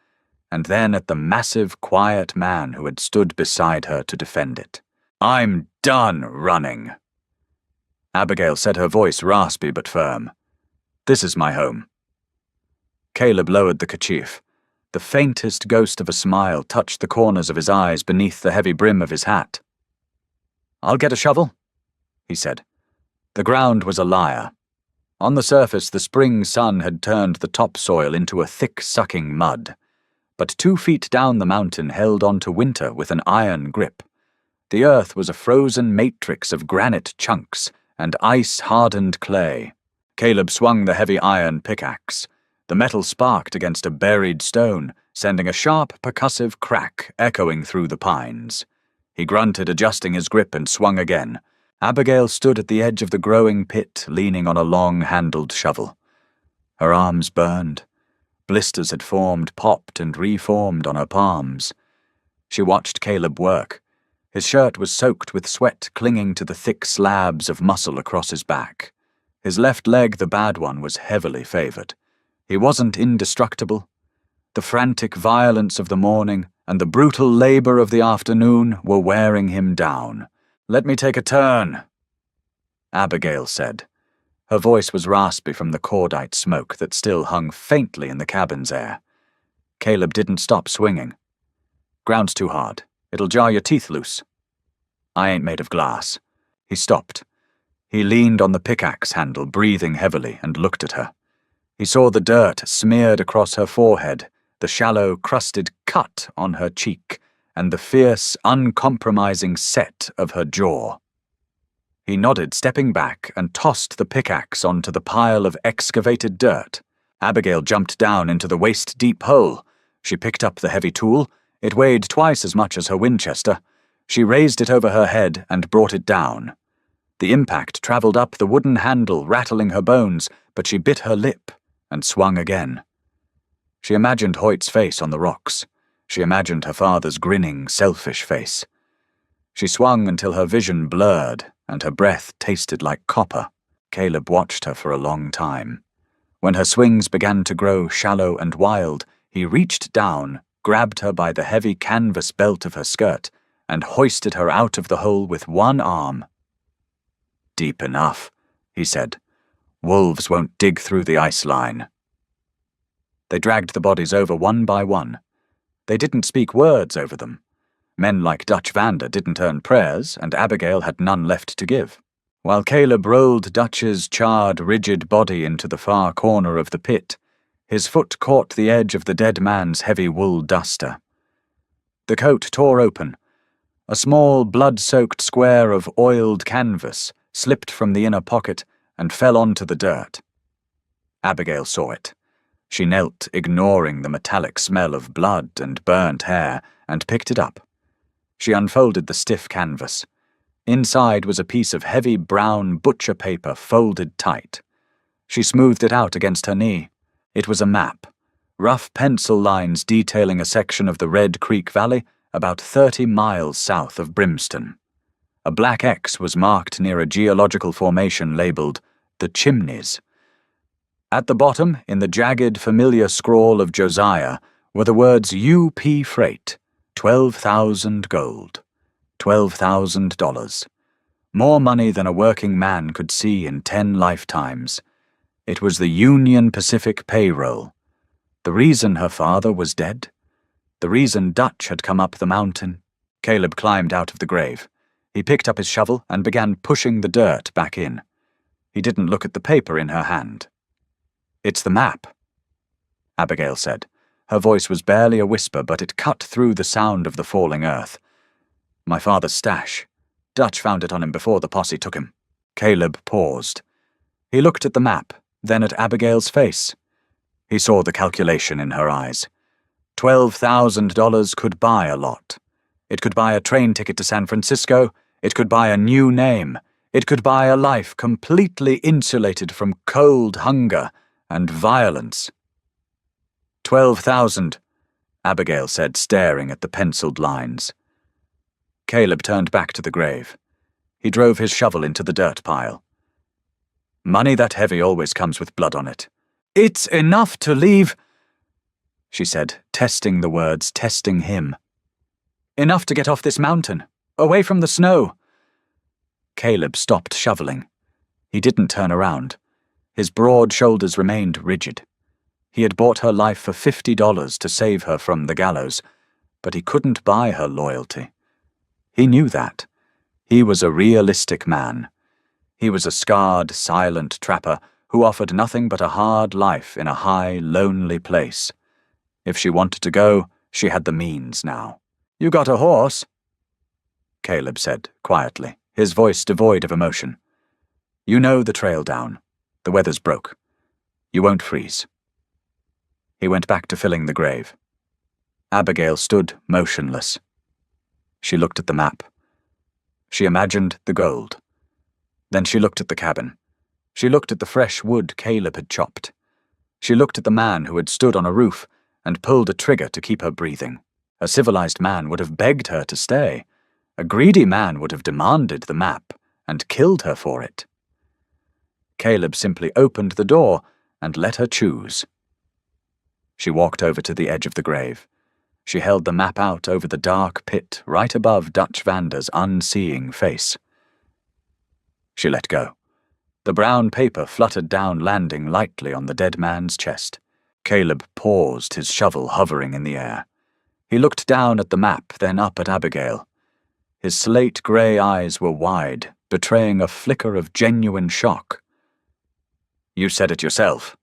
and then at the massive, quiet man who had stood beside her to defend it. "I'm done running." Abigail said, her voice raspy but firm. "This is my home." Caleb lowered the kerchief. The faintest ghost of a smile touched the corners of his eyes beneath the heavy brim of his hat. "I'll get a shovel," he said. The ground was a liar. On the surface, the spring sun had turned the topsoil into a thick, sucking mud. But 2 feet down the mountain held on to winter with an iron grip. The earth was a frozen matrix of granite chunks and ice-hardened clay. Caleb swung the heavy iron pickaxe. The metal sparked against a buried stone, sending a sharp, percussive crack echoing through the pines. He grunted, adjusting his grip, and swung again. Abigail stood at the edge of the growing pit, leaning on a long-handled shovel. Her arms burned. Blisters had formed, popped, and reformed on her palms. She watched Caleb work. His shirt was soaked with sweat clinging to the thick slabs of muscle across his back. His left leg, the bad one, was heavily favored. He wasn't indestructible. The frantic violence of the morning and the brutal labor of the afternoon were wearing him down. "Let me take a turn," Abigail said. Her voice was raspy from the cordite smoke that still hung faintly in the cabin's air. Caleb didn't stop swinging. "Ground's too hard. It'll jar your teeth loose." "I ain't made of glass." He stopped. He leaned on the pickaxe handle, breathing heavily, and looked at her. He saw the dirt smeared across her forehead, the shallow, crusted cut on her cheek, and the fierce, uncompromising set of her jaw. He nodded, stepping back, and tossed the pickaxe onto the pile of excavated dirt. Abigail jumped down into the waist-deep hole. She picked up the heavy tool. It weighed twice as much as her Winchester. She raised it over her head and brought it down. The impact traveled up the wooden handle, rattling her bones, but she bit her lip and swung again. She imagined Hoyt's face on the rocks. She imagined her father's grinning, selfish face. She swung until her vision blurred and her breath tasted like copper. Caleb watched her for a long time. When her swings began to grow shallow and wild, he reached down, grabbed her by the heavy canvas belt of her skirt, and hoisted her out of the hole with one arm. "Deep enough," he said. "Wolves won't dig through the ice line." They dragged the bodies over one by one. They didn't speak words over them. Men like Dutch Vander didn't earn prayers, and Abigail had none left to give. While Caleb rolled Dutch's charred, rigid body into the far corner of the pit, his foot caught the edge of the dead man's heavy wool duster. The coat tore open. A small, blood-soaked square of oiled canvas slipped from the inner pocket and fell onto the dirt. Abigail saw it. She knelt, ignoring the metallic smell of blood and burnt hair, and picked it up. She unfolded the stiff canvas. Inside was a piece of heavy brown butcher paper folded tight. She smoothed it out against her knee. It was a map, rough pencil lines detailing a section of the Red Creek Valley about 30 miles south of Brimston. A black X was marked near a geological formation labeled the Chimneys. At the bottom, in the jagged, familiar scrawl of Josiah, were the words UP Freight, 12,000 gold, $12,000. More money than a working man could see in 10 lifetimes. It was the Union Pacific payroll. The reason her father was dead? The reason Dutch had come up the mountain? Caleb climbed out of the grave. He picked up his shovel and began pushing the dirt back in. He didn't look at the paper in her hand. "It's the map," Abigail said. Her voice was barely a whisper, but it cut through the sound of the falling earth. "My father's stash. Dutch found it on him before the posse took him." Caleb paused. He looked at the map, then at Abigail's face. He saw the calculation in her eyes. $12,000 could buy a lot. It could buy a train ticket to San Francisco. It could buy a new name. It could buy a life completely insulated from cold hunger and violence. 12,000, Abigail said, staring at the penciled lines. Caleb turned back to the grave. He drove his shovel into the dirt pile. "Money that heavy always comes with blood on it." "It's enough to leave," she said, testing the words, testing him. "Enough to get off this mountain, away from the snow." Caleb stopped shoveling. He didn't turn around. His broad shoulders remained rigid. He had bought her life for $50 to save her from the gallows, but he couldn't buy her loyalty. He knew that. He was a realistic man. He was a scarred, silent trapper who offered nothing but a hard life in a high, lonely place. If she wanted to go, she had the means now. "You got a horse?" Caleb said, quietly, his voice devoid of emotion. "You know the trail down. The weather's broke. You won't freeze." He went back to filling the grave. Abigail stood motionless. She looked at the map. She imagined the gold. Then she looked at the cabin. She looked at the fresh wood Caleb had chopped. She looked at the man who had stood on a roof and pulled a trigger to keep her breathing. A civilized man would have begged her to stay. A greedy man would have demanded the map and killed her for it. Caleb simply opened the door and let her choose. She walked over to the edge of the grave. She held the map out over the dark pit right above Dutch Vander's unseeing face. She let go. The brown paper fluttered down, landing lightly on the dead man's chest. Caleb paused, his shovel hovering in the air. He looked down at the map, then up at Abigail. His slate-grey eyes were wide, betraying a flicker of genuine shock. "You said it yourself,"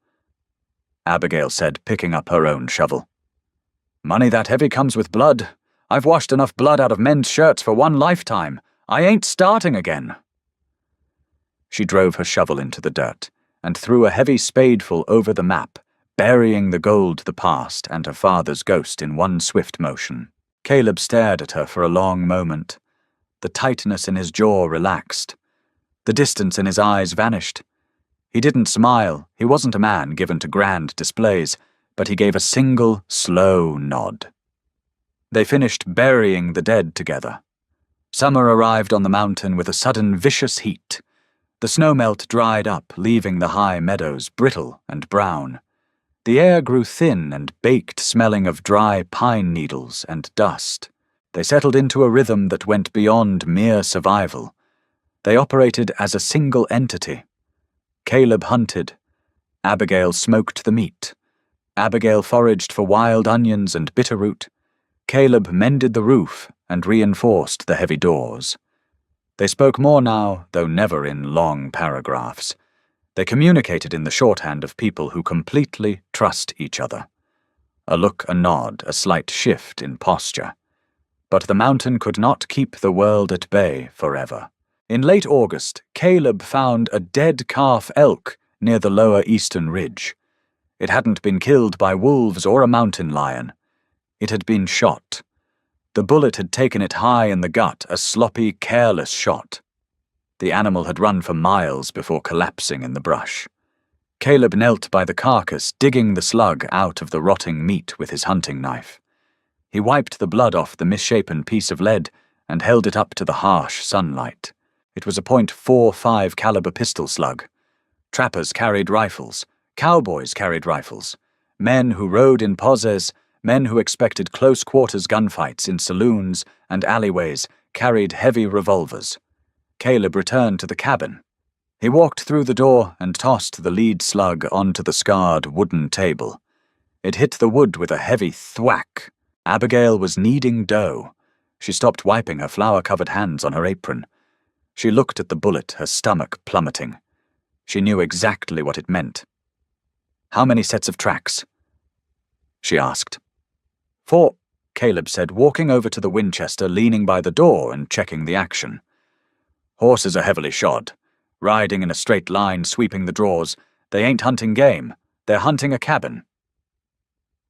Abigail said, picking up her own shovel. "Money that heavy comes with blood. I've washed enough blood out of men's shirts for one lifetime. I ain't starting again." She drove her shovel into the dirt and threw a heavy spadeful over the map, burying the gold, the past, and her father's ghost in one swift motion. Caleb stared at her for a long moment. The tightness in his jaw relaxed. The distance in his eyes vanished. He didn't smile. He wasn't a man given to grand displays, but he gave a single, slow nod. They finished burying the dead together. Summer arrived on the mountain with a sudden vicious heat. The snowmelt dried up, leaving the high meadows brittle and brown. The air grew thin and baked, smelling of dry pine needles and dust. They settled into a rhythm that went beyond mere survival. They operated as a single entity. Caleb hunted. Abigail smoked the meat. Abigail foraged for wild onions and bitterroot. Caleb mended the roof and reinforced the heavy doors. They spoke more now, though never in long paragraphs. They communicated in the shorthand of people who completely trust each other. A look, a nod, a slight shift in posture. But the mountain could not keep the world at bay forever. In late August, Caleb found a dead calf elk near the lower eastern ridge. It hadn't been killed by wolves or a mountain lion. It had been shot. The bullet had taken it high in the gut, a sloppy, careless shot. The animal had run for miles before collapsing in the brush. Caleb knelt by the carcass, digging the slug out of the rotting meat with his hunting knife. He wiped the blood off the misshapen piece of lead and held it up to the harsh sunlight. It was a .45 caliber pistol slug. Trappers carried rifles. Cowboys carried rifles. Men who rode in poses, men who expected close-quarters gunfights in saloons and alleyways, carried heavy revolvers. Caleb returned to the cabin. He walked through the door and tossed the lead slug onto the scarred wooden table. It hit the wood with a heavy thwack. Abigail was kneading dough. She stopped wiping her flour-covered hands on her apron. She looked at the bullet, her stomach plummeting. She knew exactly what it meant. "How many sets of tracks?" she asked. "4," Caleb said, walking over to the Winchester, leaning by the door and checking the action. "Horses are heavily shod, riding in a straight line, sweeping the draws. They ain't hunting game. They're hunting a cabin."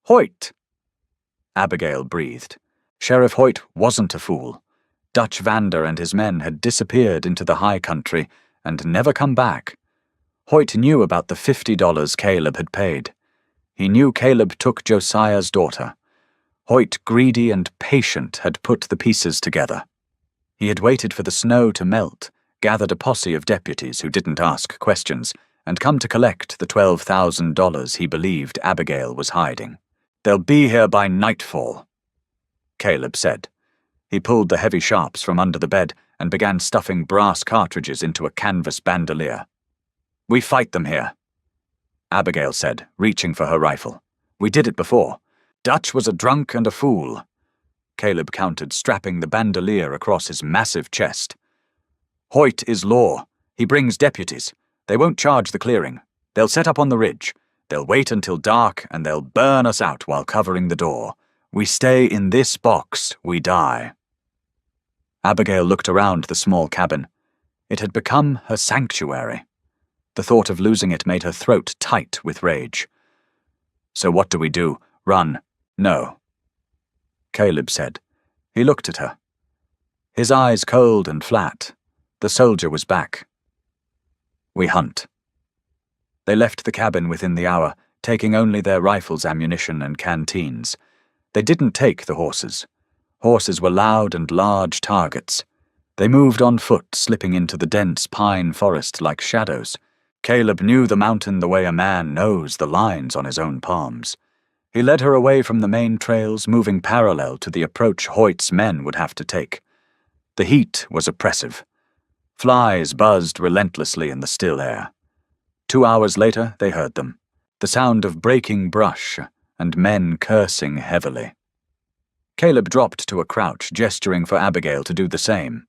"Hoyt!" Abigail breathed. Sheriff Hoyt wasn't a fool. Dutch Vander and his men had disappeared into the high country and never come back. Hoyt knew about the $50 Caleb had paid. He knew Caleb took Josiah's daughter. Hoyt, greedy and patient, had put the pieces together. He had waited for the snow to melt, gathered a posse of deputies who didn't ask questions, and come to collect the $12,000 he believed Abigail was hiding. "They'll be here by nightfall," Caleb said. He pulled the heavy sharps from under the bed and began stuffing brass cartridges into a canvas bandolier. "We fight them here," Abigail said, reaching for her rifle. "We did it before. Dutch was a drunk and a fool," Caleb countered, strapping the bandolier across his massive chest. "Hoyt is law. He brings deputies. They won't charge the clearing. They'll set up on the ridge. They'll wait until dark, and they'll burn us out while covering the door. We stay in this box, we die." Abigail looked around the small cabin. It had become her sanctuary. The thought of losing it made her throat tight with rage. "So what do we do? Run?" "No," Caleb said. He looked at her. His eyes cold and flat. The soldier was back. "We hunt." They left the cabin within the hour, taking only their rifles, ammunition, and canteens. They didn't take the horses. Horses were loud and large targets. They moved on foot, slipping into the dense pine forest like shadows. Caleb knew the mountain the way a man knows the lines on his own palms. He led her away from the main trails, moving parallel to the approach Hoyt's men would have to take. The heat was oppressive. Flies buzzed relentlessly in the still air. 2 hours later, they heard them. The sound of breaking brush and men cursing heavily. Caleb dropped to a crouch, gesturing for Abigail to do the same.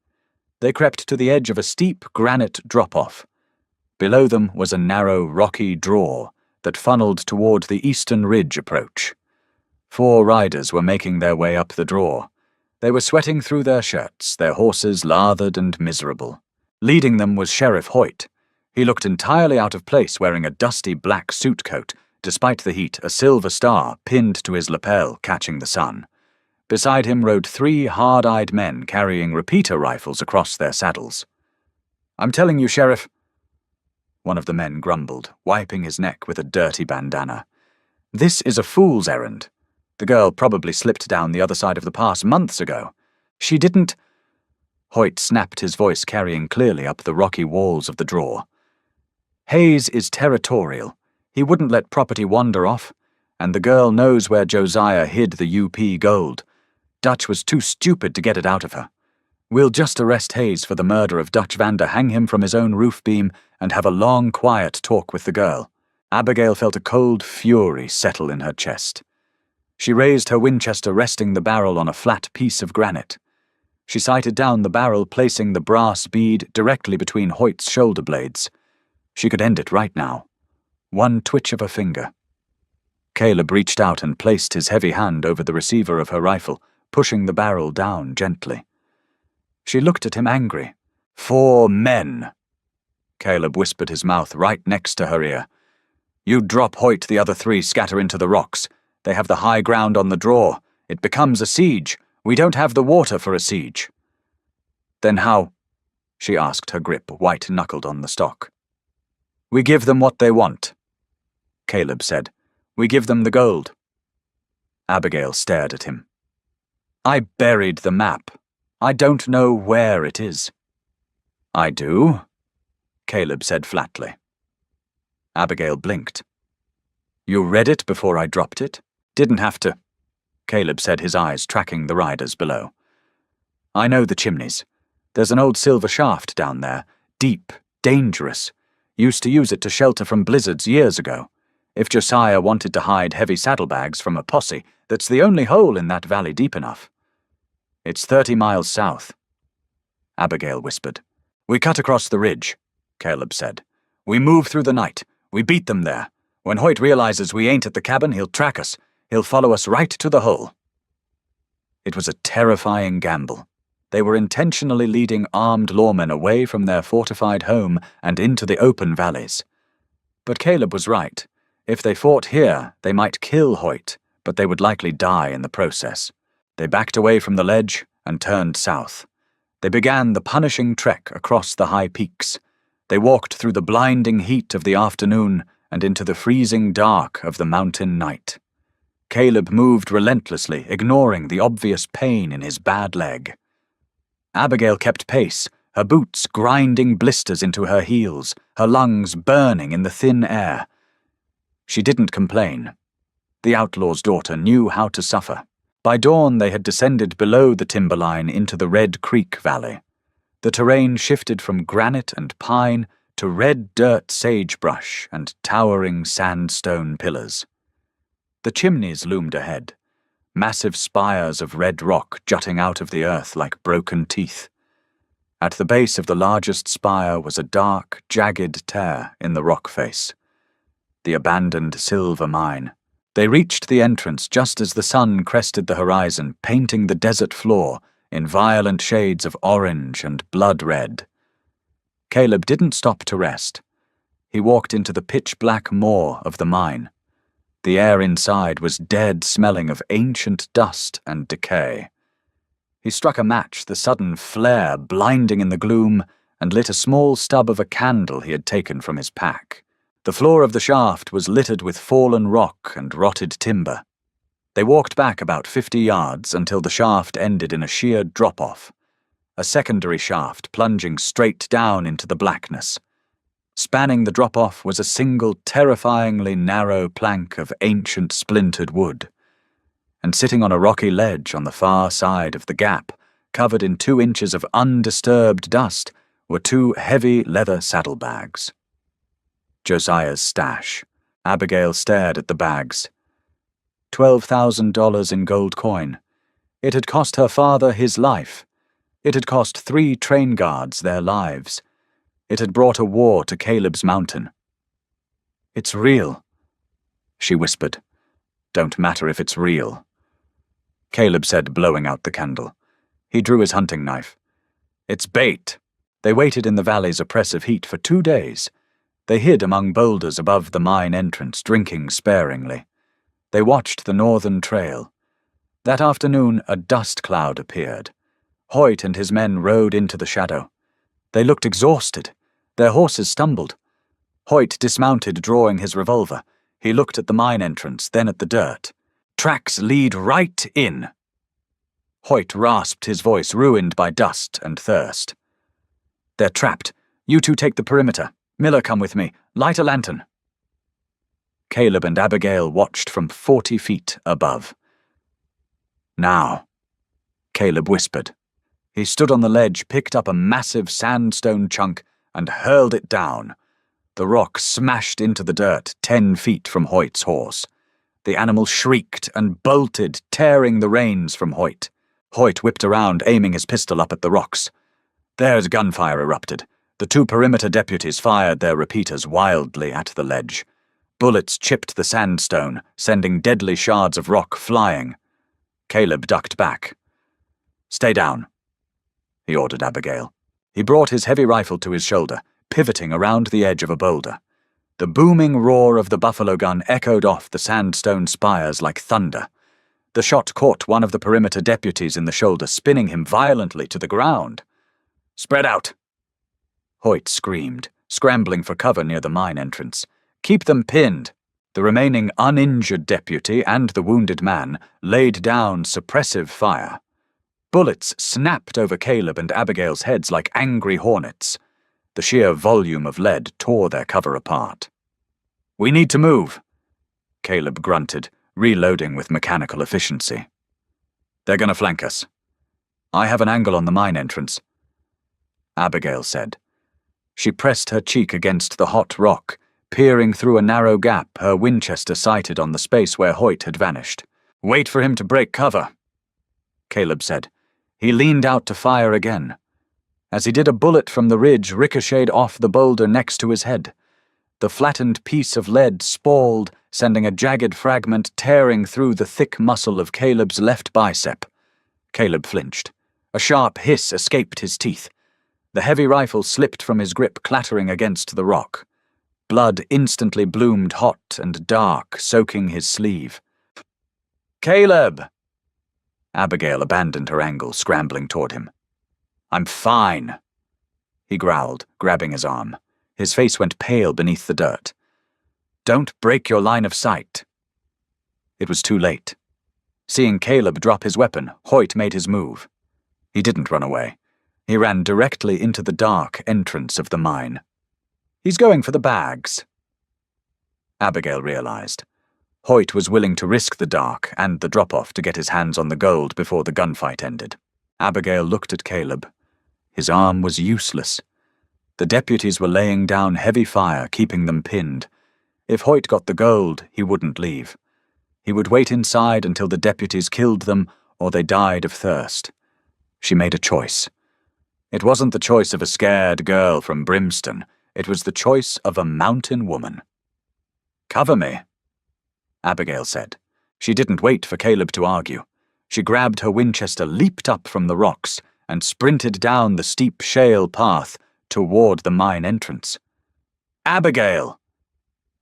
They crept to the edge of a steep granite drop-off. Below them was a narrow, rocky draw that funneled toward the eastern ridge approach. 4 riders were making their way up the draw. They were sweating through their shirts, their horses lathered and miserable. Leading them was Sheriff Hoyt. He looked entirely out of place wearing a dusty black suit coat, despite the heat, a silver star pinned to his lapel catching the sun. Beside him rode 3 hard-eyed men carrying repeater rifles across their saddles. "I'm telling you, Sheriff," one of the men grumbled, wiping his neck with a dirty bandana. "This is a fool's errand. The girl probably slipped down the other side of the pass months ago. She didn't—" Hoyt snapped, his voice carrying clearly up the rocky walls of the draw. "Hayes is territorial. He wouldn't let property wander off, and the girl knows where Josiah hid the UP gold. Dutch was too stupid to get it out of her. We'll just arrest Hayes for the murder of Dutch Vander, hang him from his own roof beam, and have a long, quiet talk with the girl." Abigail felt a cold fury settle in her chest. She raised her Winchester, resting the barrel on a flat piece of granite. She sighted down the barrel, placing the brass bead directly between Hoyt's shoulder blades. She could end it right now. One twitch of a finger. Caleb reached out and placed his heavy hand over the receiver of her rifle, pushing the barrel down gently. She looked at him angry. "4 men!" Caleb whispered, his mouth right next to her ear. "You drop Hoyt, the other 3 scatter into the rocks. They have the high ground on the draw. It becomes a siege. We don't have the water for a siege." "Then how?" she asked, her grip white-knuckled on the stock. "We give them what they want," Caleb said. "We give them the gold." Abigail stared at him. "I buried the map. I don't know where it is." "I do," Caleb said flatly. Abigail blinked. "You read it before I dropped it?" "Didn't have to," Caleb said, his eyes tracking the riders below. "I know the chimneys. There's an old silver shaft down there, deep, dangerous. Used to use it to shelter from blizzards years ago. If Josiah wanted to hide heavy saddlebags from a posse, that's the only hole in that valley deep enough. It's 30 miles south," Abigail whispered. "We cut across the ridge," Caleb said. "We move through the night. We beat them there. When Hoyt realizes we ain't at the cabin, he'll track us. He'll follow us right to the hole." It was a terrifying gamble. They were intentionally leading armed lawmen away from their fortified home and into the open valleys. But Caleb was right. If they fought here, they might kill Hoyt, but they would likely die in the process. They backed away from the ledge and turned south. They began the punishing trek across the high peaks. They walked through the blinding heat of the afternoon and into the freezing dark of the mountain night. Caleb moved relentlessly, ignoring the obvious pain in his bad leg. Abigail kept pace, her boots grinding blisters into her heels, her lungs burning in the thin air. She didn't complain. The outlaw's daughter knew how to suffer. By dawn they had descended below the timberline into the Red Creek Valley. The terrain shifted from granite and pine to red dirt sagebrush and towering sandstone pillars. The chimneys loomed ahead, massive spires of red rock jutting out of the earth like broken teeth. At the base of the largest spire was a dark, jagged tear in the rock face. The abandoned silver mine. They reached the entrance just as the sun crested the horizon, painting the desert floor, in violent shades of orange and blood red. Caleb didn't stop to rest. He walked into the pitch-black maw of the mine. The air inside was dead, smelling of ancient dust and decay. He struck a match, the sudden flare blinding in the gloom, and lit a small stub of a candle he had taken from his pack. The floor of the shaft was littered with fallen rock and rotted timber. They walked back about 50 yards until the shaft ended in a sheer drop-off, a secondary shaft plunging straight down into the blackness. Spanning the drop-off was a single terrifyingly narrow plank of ancient splintered wood. And sitting on a rocky ledge on the far side of the gap, covered in 2 inches of undisturbed dust, were 2 heavy leather saddlebags. Josiah's stash. Abigail stared at the bags. $12,000 in gold coin. It had cost her father his life. It had cost 3 train guards their lives. It had brought a war to Caleb's mountain. "It's real," she whispered. "Don't matter if it's real," Caleb said, blowing out the candle. He drew his hunting knife. "It's bait." They waited in the valley's oppressive heat for 2 days. They hid among boulders above the mine entrance, drinking sparingly. They watched the northern trail. That afternoon, a dust cloud appeared. Hoyt and his men rode into the shadow. They looked exhausted. Their horses stumbled. Hoyt dismounted, drawing his revolver. He looked at the mine entrance, then at the dirt. "Tracks lead right in." Hoyt rasped, his voice ruined by dust and thirst. "They're trapped. You 2 take the perimeter. Miller, come with me. Light a lantern." Caleb and Abigail watched from 40 feet above. "Now," Caleb whispered. He stood on the ledge, picked up a massive sandstone chunk, and hurled it down. The rock smashed into the dirt 10 feet from Hoyt's horse. The animal shrieked and bolted, tearing the reins from Hoyt. Hoyt whipped around, aiming his pistol up at the rocks. There's gunfire erupted. The 2 perimeter deputies fired their repeaters wildly at the ledge. Bullets chipped the sandstone, sending deadly shards of rock flying. Caleb ducked back. "Stay down," he ordered Abigail. He brought his heavy rifle to his shoulder, pivoting around the edge of a boulder. The booming roar of the buffalo gun echoed off the sandstone spires like thunder. The shot caught one of the perimeter deputies in the shoulder, spinning him violently to the ground. "Spread out!" Hoyt screamed, scrambling for cover near the mine entrance. "Keep them pinned." The remaining uninjured deputy and the wounded man laid down suppressive fire. Bullets snapped over Caleb and Abigail's heads like angry hornets. The sheer volume of lead tore their cover apart. "We need to move," Caleb grunted, reloading with mechanical efficiency. "They're going to flank us. I have an angle on the mine entrance," Abigail said. She pressed her cheek against the hot rock, peering through a narrow gap, her Winchester sighted on the space where Hoyt had vanished. "Wait for him to break cover," Caleb said. He leaned out to fire again. As he did, a bullet from the ridge ricocheted off the boulder next to his head. The flattened piece of lead spalled, sending a jagged fragment tearing through the thick muscle of Caleb's left bicep. Caleb flinched. A sharp hiss escaped his teeth. The heavy rifle slipped from his grip, clattering against the rock. Blood instantly bloomed hot and dark, soaking his sleeve. "Caleb!" Abigail abandoned her angle, scrambling toward him. "I'm fine," he growled, grabbing his arm. His face went pale beneath the dirt. "Don't break your line of sight." It was too late. Seeing Caleb drop his weapon, Hoyt made his move. He didn't run away. He ran directly into the dark entrance of the mine. "He's going for the bags," Abigail realized. Hoyt was willing to risk the dark and the drop-off to get his hands on the gold before the gunfight ended. Abigail looked at Caleb. His arm was useless. The deputies were laying down heavy fire, keeping them pinned. If Hoyt got the gold, he wouldn't leave. He would wait inside until the deputies killed them or they died of thirst. She made a choice. It wasn't the choice of a scared girl from Brimston. It was the choice of a mountain woman. "Cover me," Abigail said. She didn't wait for Caleb to argue. She grabbed her Winchester, leaped up from the rocks, and sprinted down the steep shale path toward the mine entrance. "Abigail!"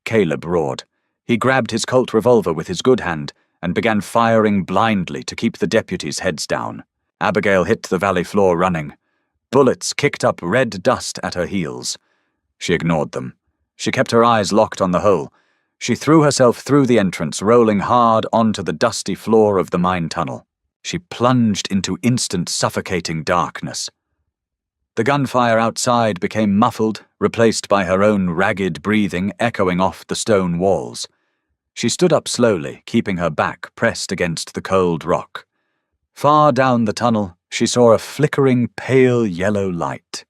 Caleb roared. He grabbed his Colt revolver with his good hand and began firing blindly to keep the deputies' heads down. Abigail hit the valley floor running. Bullets kicked up red dust at her heels. She ignored them. She kept her eyes locked on the hole. She threw herself through the entrance, rolling hard onto the dusty floor of the mine tunnel. She plunged into instant suffocating darkness. The gunfire outside became muffled, replaced by her own ragged breathing echoing off the stone walls. She stood up slowly, keeping her back pressed against the cold rock. Far down the tunnel, she saw a flickering, pale yellow light.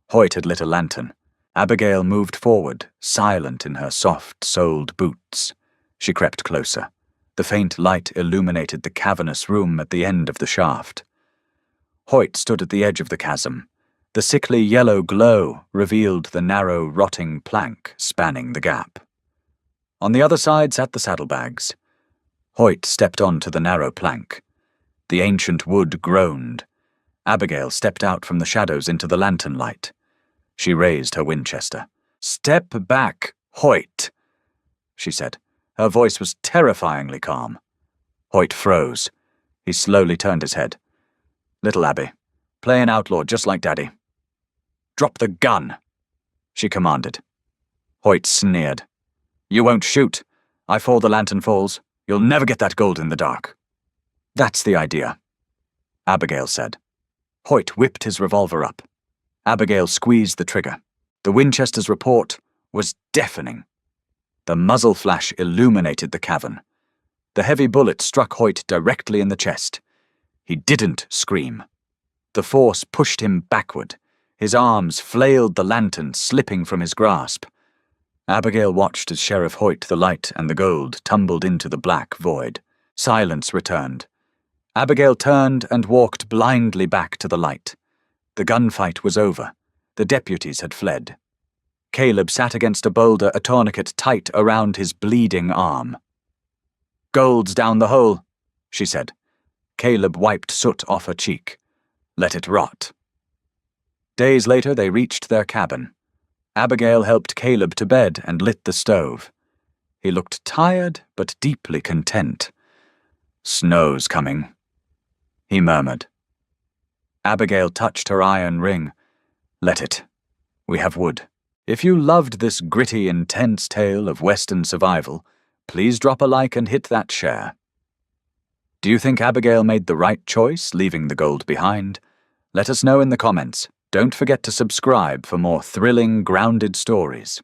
Hoyt had lit a lantern. Abigail moved forward, silent in her soft-soled boots. She crept closer. The faint light illuminated the cavernous room at the end of the shaft. Hoyt stood at the edge of the chasm. The sickly yellow glow revealed the narrow, rotting plank spanning the gap. On the other side sat the saddlebags. Hoyt stepped onto the narrow plank. The ancient wood groaned. Abigail stepped out from the shadows into the lantern light. She raised her Winchester. "Step back, Hoyt," she said. Her voice was terrifyingly calm. Hoyt froze. He slowly turned his head. "Little Abby, play an outlaw just like Daddy." "Drop the gun," she commanded. Hoyt sneered. "You won't shoot. I fall the lantern falls. You'll never get that gold in the dark." "That's the idea," Abigail said. Hoyt whipped his revolver up. Abigail squeezed the trigger. The Winchester's report was deafening. The muzzle flash illuminated the cavern. The heavy bullet struck Hoyt directly in the chest. He didn't scream. The force pushed him backward. His arms flailed the lantern, slipping from his grasp. Abigail watched as Sheriff Hoyt, the light, and the gold tumbled into the black void. Silence returned. Abigail turned and walked blindly back to the light. The gunfight was over. The deputies had fled. Caleb sat against a boulder, a tourniquet tight around his bleeding arm. "Gold's down the hole," she said. Caleb wiped soot off her cheek. "Let it rot." Days later they reached their cabin. Abigail helped Caleb to bed and lit the stove. He looked tired but deeply content. "Snow's coming," he murmured. Abigail touched her iron ring. "Let it. We have wood." If you loved this gritty, intense tale of Western survival, please drop a like and hit that share. Do you think Abigail made the right choice, leaving the gold behind? Let us know in the comments. Don't forget to subscribe for more thrilling, grounded stories.